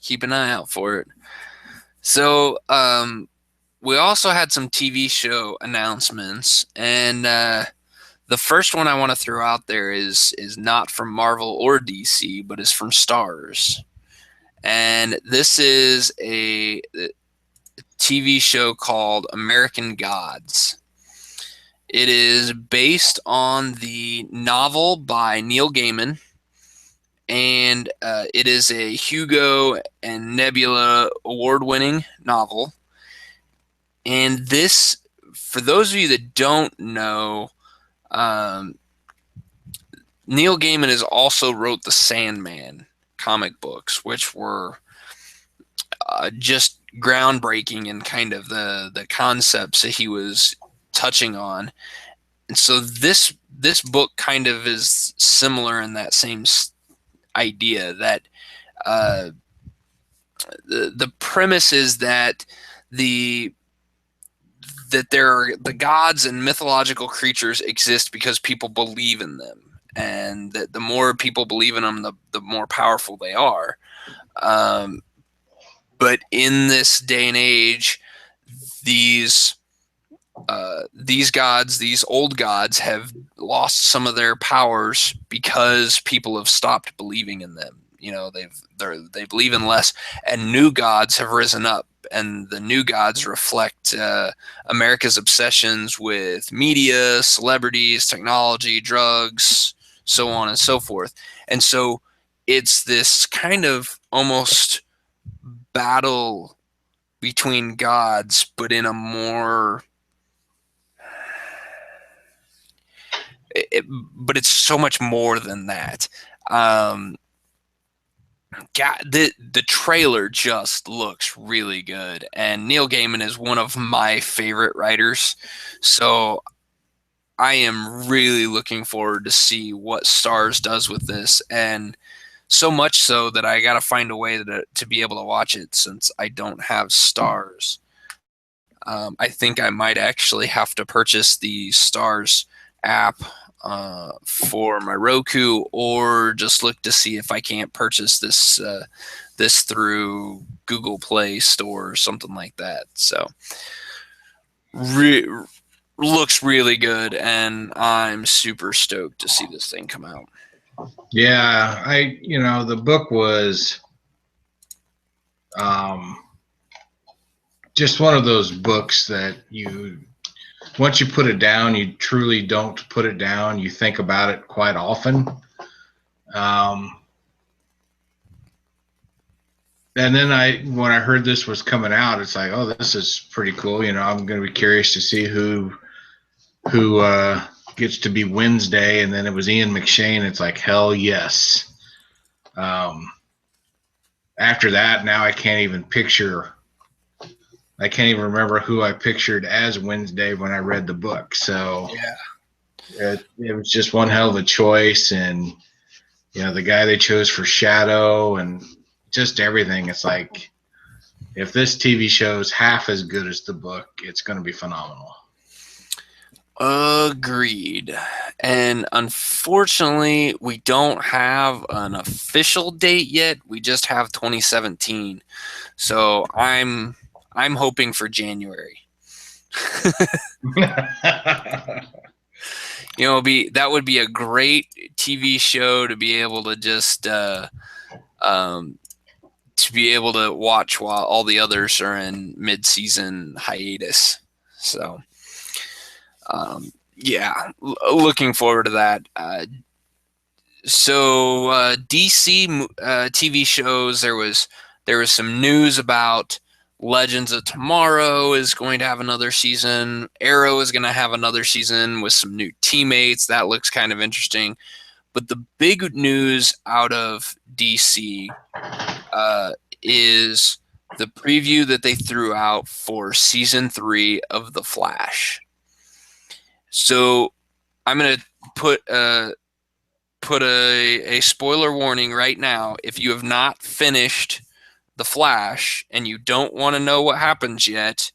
Keep an eye out for it. So, we also had some TV show announcements, and the first one I want to throw out there is not from Marvel or DC, but is from Stars, and this is a TV show called American Gods. It is based on the novel by Neil Gaiman, and it is a Hugo and Nebula award-winning novel. And this, for those of you that don't know, um, Neil Gaiman has also wrote the Sandman comic books, which were just groundbreaking in kind of the concepts that he was touching on. And so this book kind of is similar in that same idea that uh, the premise is that the there are the gods and mythological creatures exist because people believe in them, and that the more people believe in them, the more powerful they are. Um, but in this day and age, these these gods, these old gods, have lost some of their powers because people have stopped believing in them. You know, they believe in less, and new gods have risen up, and the new gods reflect America's obsessions with media, celebrities, technology, drugs, so on and so forth. And so it's this kind of almost battle between gods, but in a more but it's so much more than that. Um, God, the trailer just looks really good, and Neil Gaiman is one of my favorite writers. So I am really looking forward to see what Stars does with this, and so much so that I got to find a way to be able to watch it since I don't have Stars. I think I might actually have to purchase the Stars app for my Roku, or just look to see if I can't purchase this through Google Play Store or something like that. So, re- looks really good, and I'm super stoked to see this thing come out. Yeah, the book was um, just one of those books that once you put it down, you truly don't put it down. You think about it quite often. Um, and then when I heard this was coming out, it's like, oh, this is pretty cool. I'm going to be curious to see who gets to be Wednesday. And then it was Ian McShane. It's like, hell yes. Um, After that, now I can't even remember who I pictured as Wednesday when I read the book. So Yeah. it was just one hell of a choice. And, the guy they chose for Shadow and just everything. It's like, if this TV show is half as good as the book, it's going to be phenomenal. Agreed. And unfortunately, we don't have an official date yet. We just have 2017. So I'm hoping for January. That would be a great TV show to be able to just um, to be able to watch while all the others are in mid-season hiatus. So yeah, looking forward to that. DC TV shows. There was some news about Legends of Tomorrow is going to have another season. Arrow is going to have another season with some new teammates. That looks kind of interesting. But the big news out of DC is the preview that they threw out for season 3 of The Flash. So I'm gonna put a spoiler warning right now. If you have not finished The Flash and you don't want to know what happens yet,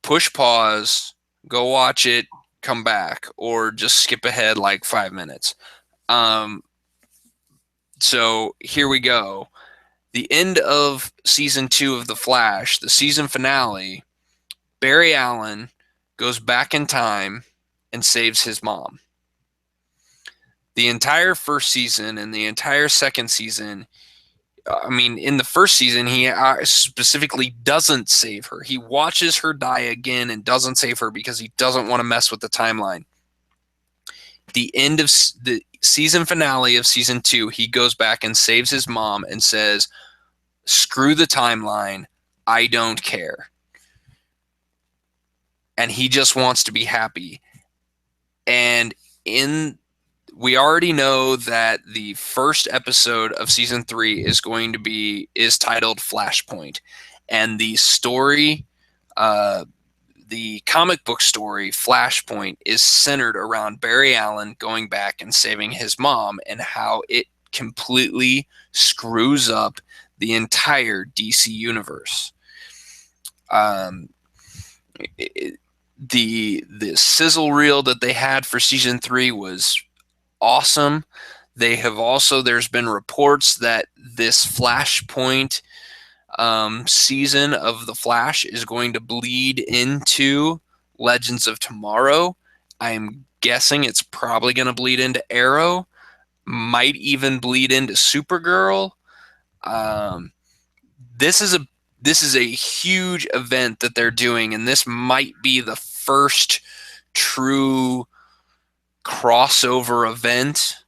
push pause, go watch it, come back, or just skip ahead like 5 minutes. Um, so here we go. The end of season 2 of The Flash, the season finale, Barry Allen goes back in time and saves his mom. The entire first season and the entire second season, I mean, in the first season, he specifically doesn't save her. He watches her die again and doesn't save her because he doesn't want to mess with the timeline. The end of the season finale of season 2, he goes back and saves his mom and says, screw the timeline. I don't care. And he just wants to be happy. And we already know that the first episode of season 3 is titled Flashpoint, and the story, the comic book story Flashpoint, is centered around Barry Allen going back and saving his mom, and how it completely screws up the entire DC universe. The sizzle reel that they had for season 3 was awesome. There's been reports that this Flashpoint season of The Flash is going to bleed into Legends of Tomorrow. I'm guessing it's probably going to bleed into Arrow, might even bleed into Supergirl. Um, this is a huge event that they're doing, and this might be the first true crossover event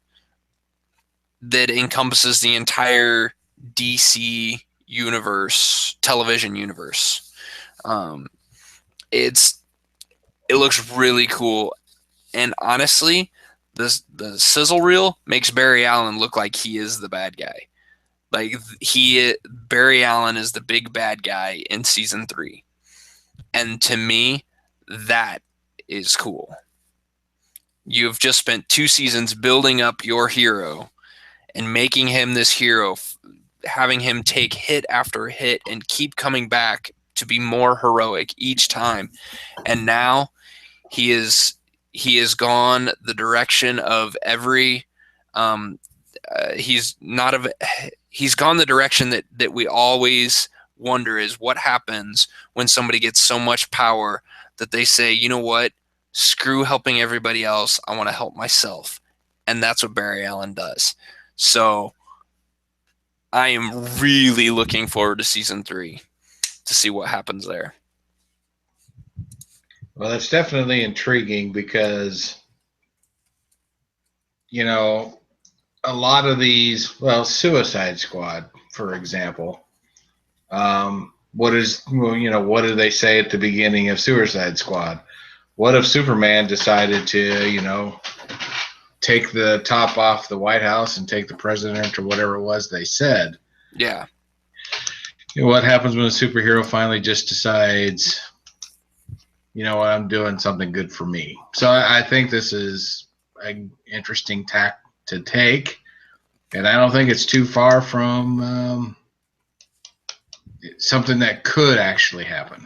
that encompasses the entire DC universe, television universe. Um, it looks really cool, and honestly, the sizzle reel makes Barry Allen look like he is the bad guy. Like Barry Allen is the big bad guy in season 3, and to me, that is cool. You've just spent 2 seasons building up your hero and making him this hero, having him take hit after hit and keep coming back to be more heroic each time. And now he is gone the direction of every he's not of he's gone the direction that we always wonder is what happens when somebody gets so much power that they say, you know what, screw helping everybody else, I want to help myself. And that's what Barry Allen does. So I am really looking forward to season 3 to see what happens there. Well, it's definitely intriguing because, you know, a lot of these, well, Suicide Squad, for example, what is, well, you know, what do they say at the beginning of Suicide Squad? What if Superman decided to, you know, take the top off the White House and take the president or whatever it was they said? Yeah. You know, what happens when a superhero finally just decides, you know what, I'm doing something good for me? So I think this is an interesting tack to take, and I don't think it's too far from something that could actually happen.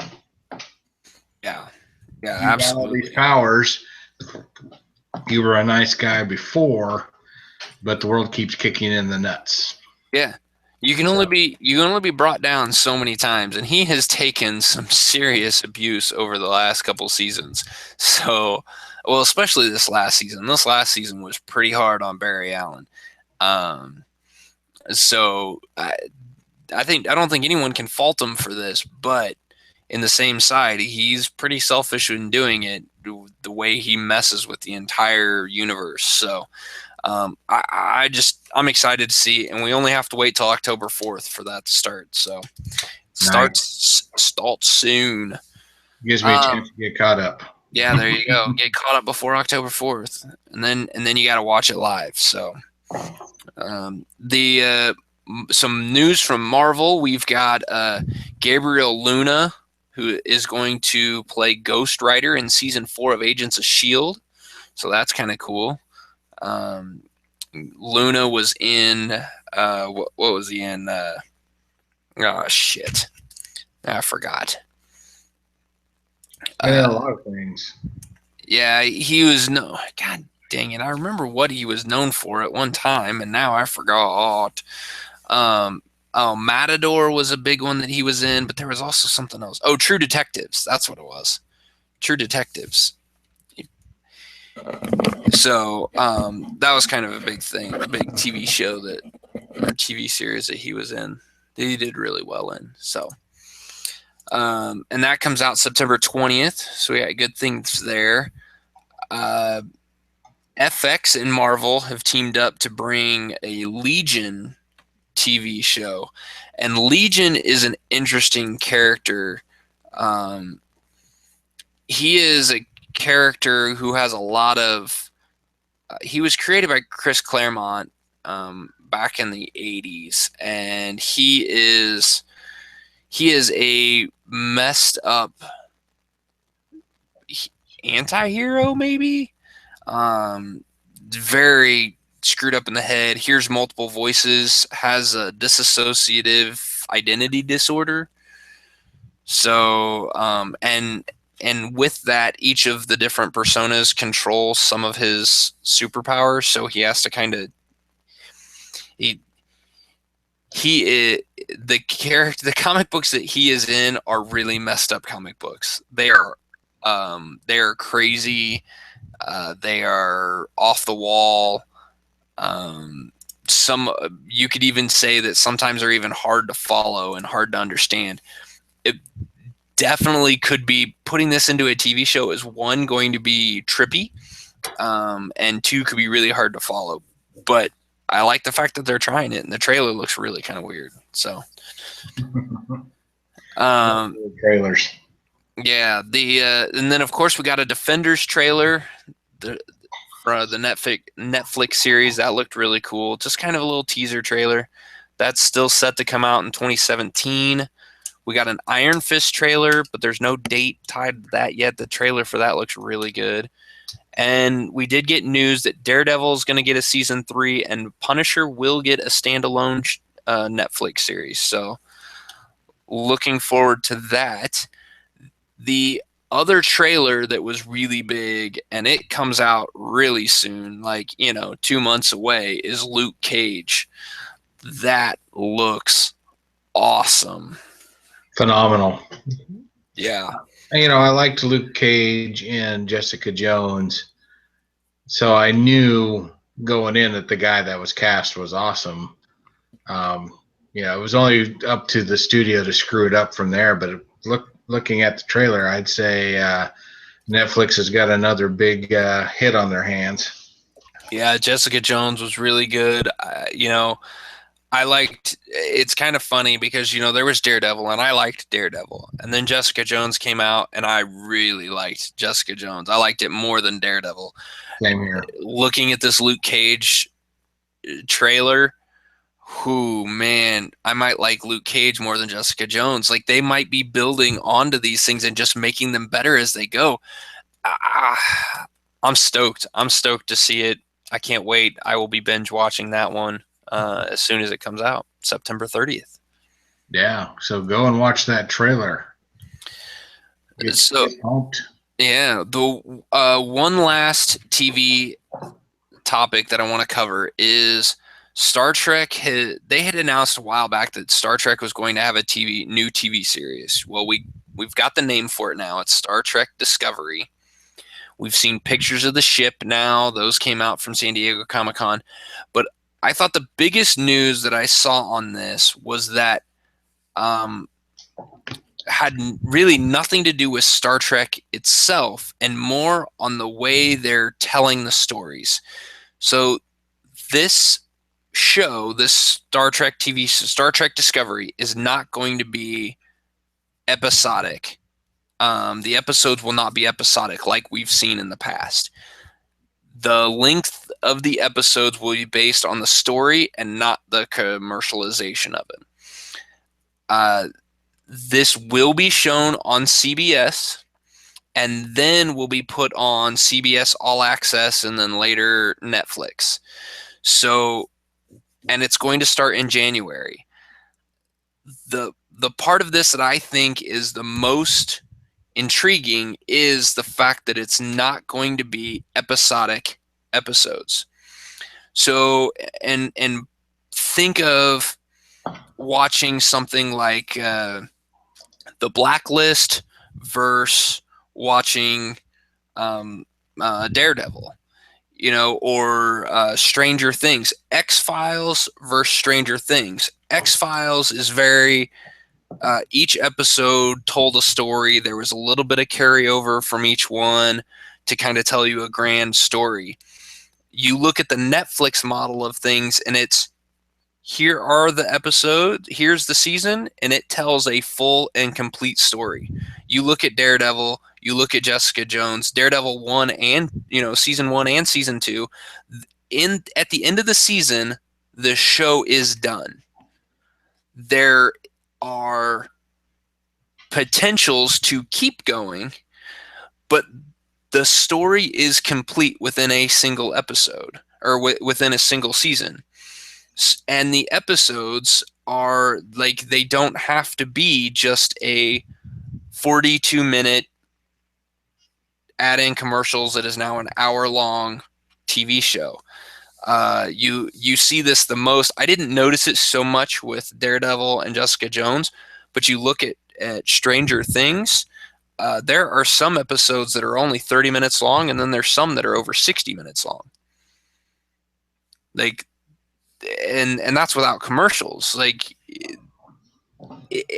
Yeah. Yeah, You got all these absolutely. powers. You were a nice guy before, but the world keeps kicking in the nuts. Yeah. You can only be brought down so many times, and he has taken some serious abuse over the last couple seasons. So, well, especially this last season. This last season was pretty hard on Barry Allen. Um, so I don't think anyone can fault him for this, but in the same side, he's pretty selfish in doing it. The way he messes with the entire universe. So I'm excited to see, and we only have to wait till October 4th for that to start. So Nice. starts soon. Gives me a chance to get caught up. Yeah, there you go. Get caught up before October 4th, and then you got to watch it live. So the some news from Marvel. We've got Gabriel Luna, who is going to play Ghost Rider in season 4 of Agents of S.H.I.E.L.D. So that's kind of cool. Luna was in what was he in? Oh shit, I forgot. A lot of things. Yeah, he was no. God dang it, I remember what he was known for at one time, and now I forgot. Oh, Matador was a big one that he was in, but there was also something else. Oh, True Detectives. That's what it was. True Detectives. So that was kind of a big thing, a big TV show or TV series that he was in that he did really well in. So, and that comes out September 20th. So we got good things there. FX and Marvel have teamed up to bring a Legion TV show, and Legion is an interesting character. He is a character who has a lot of he was created by Chris Claremont back in the 80s, and he is a messed up anti-hero, maybe. Very screwed up in the head, hears multiple voices, has a dissociative identity disorder. So and with that, each of the different personas control some of his superpowers. So he has to kind of he is, the comic books that he is in are really messed up comic books. They are crazy. They are off the wall. Some you could even say that sometimes they're even hard to follow and hard to understand. It definitely could be putting this into a TV show is one going to be trippy, and two could be really hard to follow. But I like the fact that they're trying it, and the trailer looks really kind of weird. So, Trailers. yeah, and then of course we got a Defenders trailer, for the Netflix series that looked really cool. Just kind of a little teaser trailer. That's still set to come out in 2017. We got an Iron Fist trailer, but there's no date tied to that yet. The trailer for that looks really good. And we did get news that Daredevil is going to get a season 3, and Punisher will get a standalone Netflix series. So looking forward to that. The other trailer that was really big, and it comes out really soon, like, 2 months away, is Luke Cage. That looks awesome. Phenomenal. Yeah. I liked Luke Cage and Jessica Jones, so I knew going in that the guy that was cast was awesome. Um, it was only up to the studio to screw it up from there. But looking at the trailer, I'd say Netflix has got another big hit on their hands. Yeah, Jessica Jones was really good. I liked it's kind of funny because there was Daredevil and I liked Daredevil. And then Jessica Jones came out and I really liked Jessica Jones. I liked it more than Daredevil. Same here. Looking at this Luke Cage trailer, man, I might like Luke Cage more than Jessica Jones. Like, they might be building onto these things and just making them better as they go. I'm stoked. I'm stoked to see it. I can't wait. I will be binge watching that one as soon as it comes out, September 30th. Yeah, so go and watch that trailer. Get pumped. Yeah, the one last TV topic that I want to cover is Star Trek. They had announced a while back that Star Trek was going to have a new TV series. Well, we've got the name for it now. It's Star Trek Discovery. We've seen pictures of the ship now. Those came out from San Diego Comic-Con. But I thought the biggest news that I saw on this was that had really nothing to do with Star Trek itself and more on the way they're telling the stories. So this show, this Star Trek TV, Star Trek Discovery, is not going to be episodic. The episodes will not be episodic like we've seen in the past. The length of the episodes will be based on the story and not the commercialization of it. This will be shown on CBS and then will be put on CBS All Access and then later Netflix. So, and it's going to start in January. The part of this that I think is the most intriguing is the fact that it's not going to be episodic episodes. So, and think of watching something like The Blacklist versus watching Daredevil, or Stranger Things. X-Files versus Stranger Things. X-Files is very each episode told a story. There was a little bit of carryover from each one to kind of tell you a grand story. You look at the Netflix model of things, and it's here are the episodes, here's the season, and it tells a full and complete story. You look at Daredevil, you look at Jessica Jones, Daredevil 1 and, season 1 and season 2. At the end of the season, the show is done. There are potentials to keep going, but the story is complete within a single episode or within a single season. And the episodes are like, they don't have to be just a 42-minute add in commercials that is now an hour-long TV show. You see this the most. I didn't notice it so much with Daredevil and Jessica Jones, but you look at Stranger Things, there are some episodes that are only 30 minutes long, and then there's some that are over 60 minutes long. Like, and that's without commercials. Like,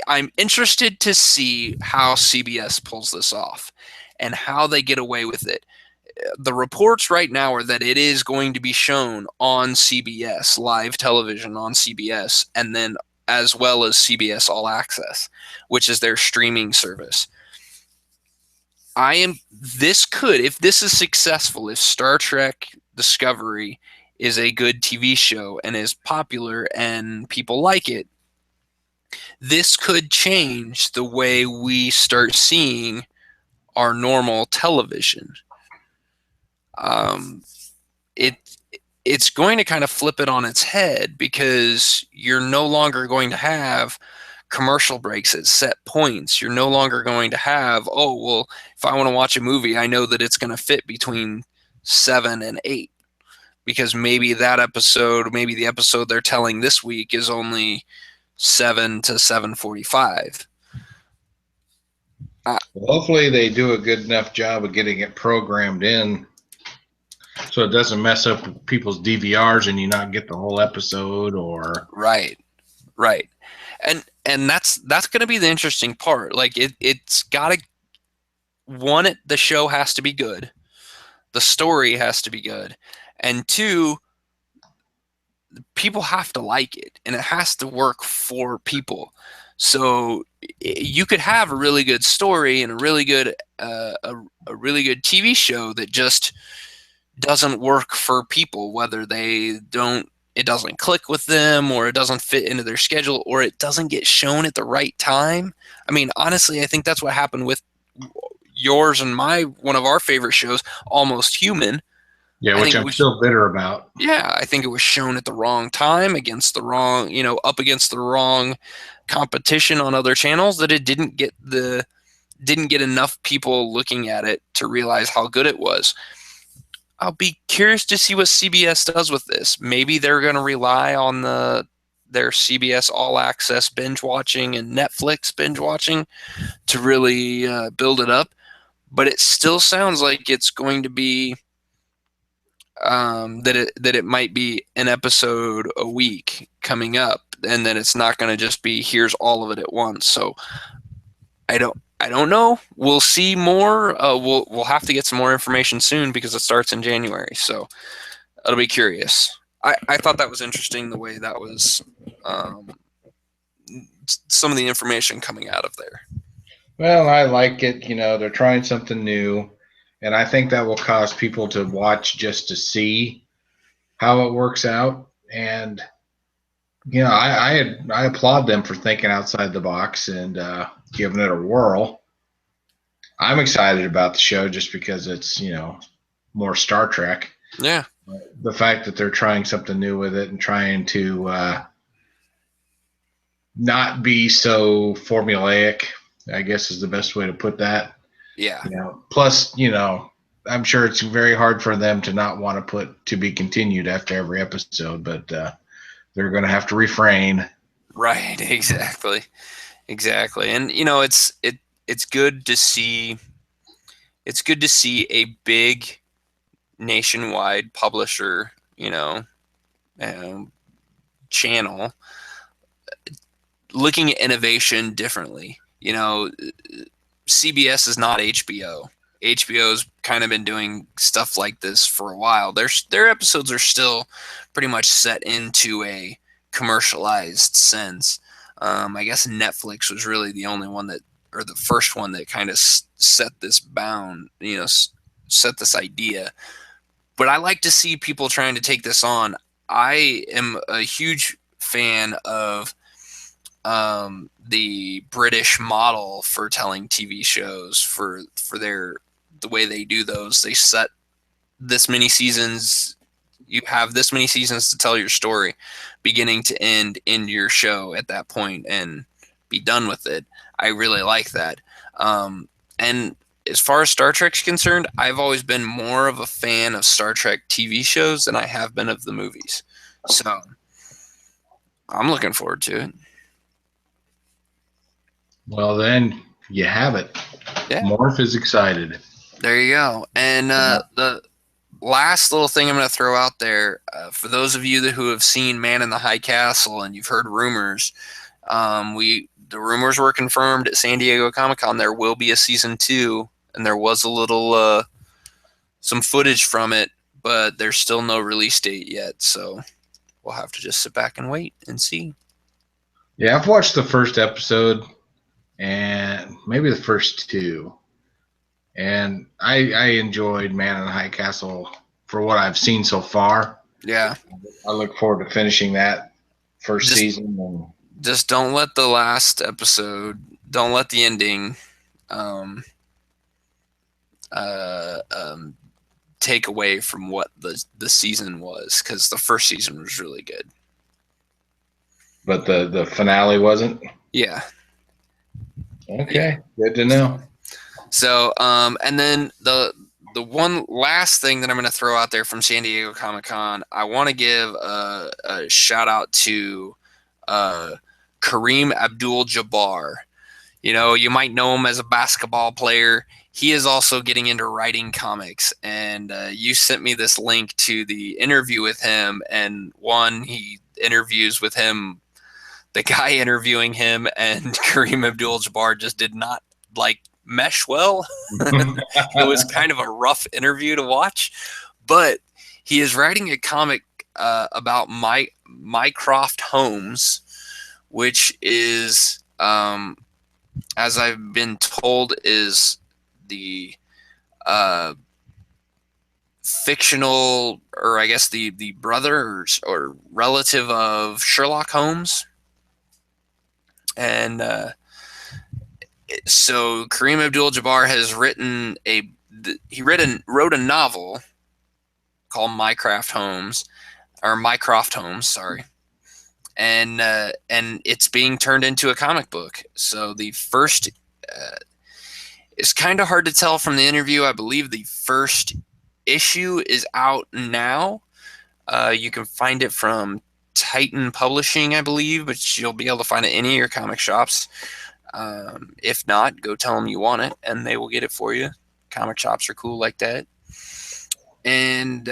I'm interested to see how CBS pulls this off and how they get away with it. The reports right now are that it is going to be shown on CBS, live television on CBS, and then as well as CBS All Access, which is their streaming service. If this is successful, if Star Trek Discovery is a good TV show and is popular and people like it, this could change the way we start seeing our normal television. Um, it it's going to kind of flip it on its head because you're no longer going to have commercial breaks at set points. You're no longer going to have, oh, well, if I want to watch a movie, I know that it's going to fit between 7 and 8 because maybe that episode, maybe the episode they're telling this week is only 7 to 7:45. Uh, Well, hopefully they do a good enough job of getting it programmed in so it doesn't mess up people's DVRs and you not get the whole episode or right, right, and that's going to be the interesting part. Like it's got to one, the show has to be good, the story has to be good, and two, people have to like it and it has to work for people. So you could have a really good story and a really good a really good TV show that just doesn't work for people, whether they don't, it doesn't click with them or it doesn't fit into their schedule or it doesn't get shown at the right time. I mean, honestly, I think that's what happened with yours and my one of our favorite shows, Almost Human. yeah, I which think it I'm was still bitter about. Yeah, I think it was shown at the wrong time against the wrong, up against the wrong competition on other channels that it didn't get enough people looking at it to realize how good it was. I'll be curious to see what CBS does with this. Maybe they're going to rely on their CBS All Access binge watching and Netflix binge watching to really build it up. But it still sounds like it's going to be that it might be an episode a week coming up, and that it's not going to just be here's all of it at once. So I don't know. We'll see more. We'll have to get some more information soon because it starts in January. So it'll be curious. I thought that was interesting the way that was um, some of the information coming out of there. Well, I like it. They're trying something new, and I think that will cause people to watch just to see how it works out. And I applaud them for thinking outside the box and giving it a whirl. I'm excited about the show just because it's more Star Trek. Yeah, The fact that they're trying something new with it and trying to not be so formulaic, I guess is the best way to put that. yeah, Plus, I'm sure it's very hard for them to not want to put to be continued after every episode, but they're going to have to refrain. right, exactly. And it's good to see. It's good to see a big nationwide publisher, um, channel looking at innovation differently. CBS is not HBO. HBO's kind of been doing stuff like this for a while. Their episodes are still pretty much set into a commercialized sense. I guess Netflix was really the only one that, or the first one that kind of set this bound, set this idea. But I like to see people trying to take this on. I am a huge fan of the British model for telling TV shows for the way they do those. They set this many seasons. You have this many seasons to tell your story, beginning to end in your show at that point, and be done with it. I really like that. And as far as Star Trek's concerned, I've always been more of a fan of Star Trek TV shows than I have been of the movies. So I'm looking forward to it. Well, then you have it. Yeah. Morph is excited. There you go. And the last little thing I'm going to throw out there for those of you who have seen Man in the High Castle and you've heard rumors, the rumors were confirmed at San Diego Comic-Con. There will be a season 2, and there was a little some footage from it, but there's still no release date yet. So we'll have to just sit back and wait and see. Yeah, I've watched the first episode and maybe the first two, and I enjoyed Man in the High Castle for what I've seen so far. Yeah. I look forward to finishing that first Just season. And just don't let the last episode, don't let the ending um, uh, um, take away from what the season was, because the first season was really good. But the finale wasn't. Yeah. Okay, good to know. So, and then the one last thing that I'm going to throw out there from San Diego Comic-Con, I want to give a shout out to Kareem Abdul-Jabbar. You know, you might know him as a basketball player. He is also getting into writing comics, and you sent me this link to the interview with him, and he interviews with him, the guy interviewing him, and Kareem Abdul-Jabbar just did not like mesh well. It was kind of a rough interview to watch, but he is writing a comic about Mycroft Holmes, which is, as I've been told, is the fictional, or I guess the brother or relative of Sherlock Holmes. And so Kareem Abdul-Jabbar has wrote a novel called Mycroft Holmes, sorry, and it's being turned into a comic book. So the first, it's kind of hard to tell from the interview. I believe the first issue is out now. You can find it from Titan Publishing, I believe, but you'll be able to find it in any of your comic shops. If not, go tell them you want it, and they will get it for you. Comic shops are cool like that. And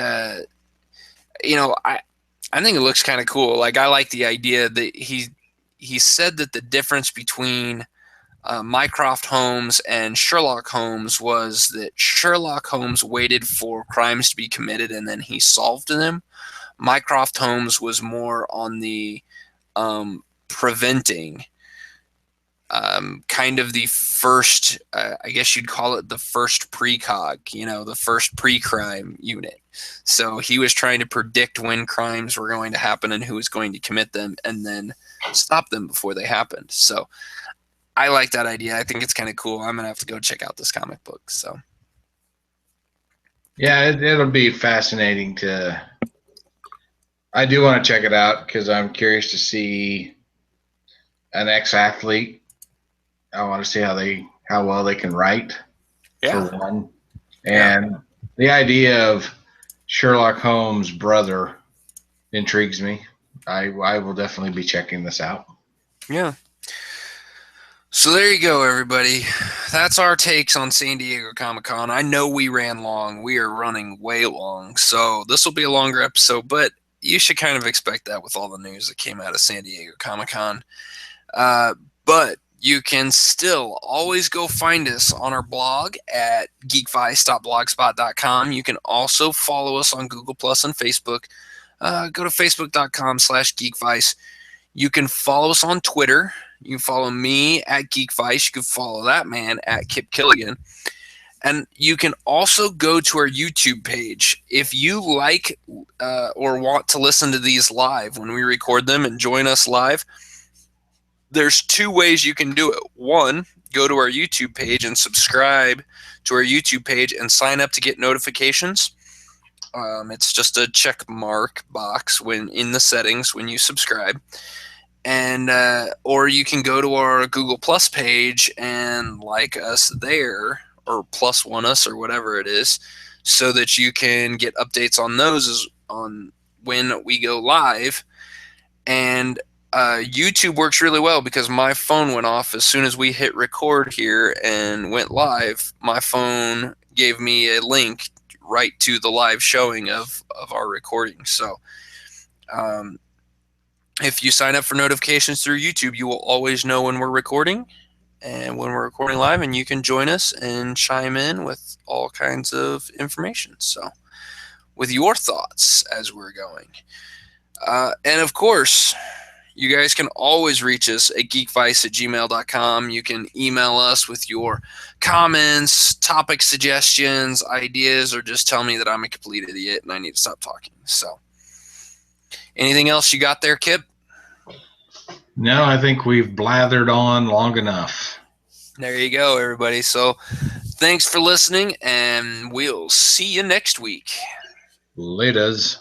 you know, I think it looks kind of cool. Like, I like the idea that he said that the difference between Mycroft Holmes and Sherlock Holmes was that Sherlock Holmes waited for crimes to be committed and then he solved them. Mycroft Holmes was more on the preventing, kind of the first, I guess you'd call it the first precog, the first pre-crime unit. So he was trying to predict when crimes were going to happen and who was going to commit them, and then stop them before they happened. So I like that idea. I think it's kind of cool. I'm going to have to go check out this comic book. So yeah, it'll be fascinating I do want to check it out because I'm curious to see an ex-athlete. I want to see how well they can write, for one. And the idea of Sherlock Holmes' brother intrigues me. I will definitely be checking this out. Yeah. So there you go, everybody. That's our takes on San Diego Comic-Con. I know we ran long. We are running way long. So this will be a longer episode, but you should kind of expect that with all the news that came out of San Diego Comic-Con. But you can still always go find us on our blog at geekvice.blogspot.com. You can also follow us on Google Plus and Facebook. Go to facebook.com/geekvice. You can follow us on Twitter. You can follow me at geekvice. You can follow that man at Kip Killigan. And you can also go to our YouTube page. If you like or want to listen to these live when we record them and join us live, there's two ways you can do it. One, go to our YouTube page and subscribe to our YouTube page and sign up to get notifications. It's just a check mark box when in the settings when you subscribe. And or you can go to our Google Plus page and like us there, or plus one us, or whatever it is, so that you can get updates on those on when we go live. And YouTube works really well because my phone went off as soon as we hit record here and went live. My phone gave me a link right to the live showing of our recording. So if you sign up for notifications through YouTube, you will always know when we're recording and when we're recording live, and you can join us and chime in with all kinds of information. So with your thoughts as we're going. And of course, you guys can always reach us at geekvice@gmail.com. You can email us with your comments, topic suggestions, ideas, or just tell me that I'm a complete idiot and I need to stop talking. So anything else you got there, Kip? No, I think we've blathered on long enough. There you go, everybody. So Thanks for listening, and we'll see you next week. Laters.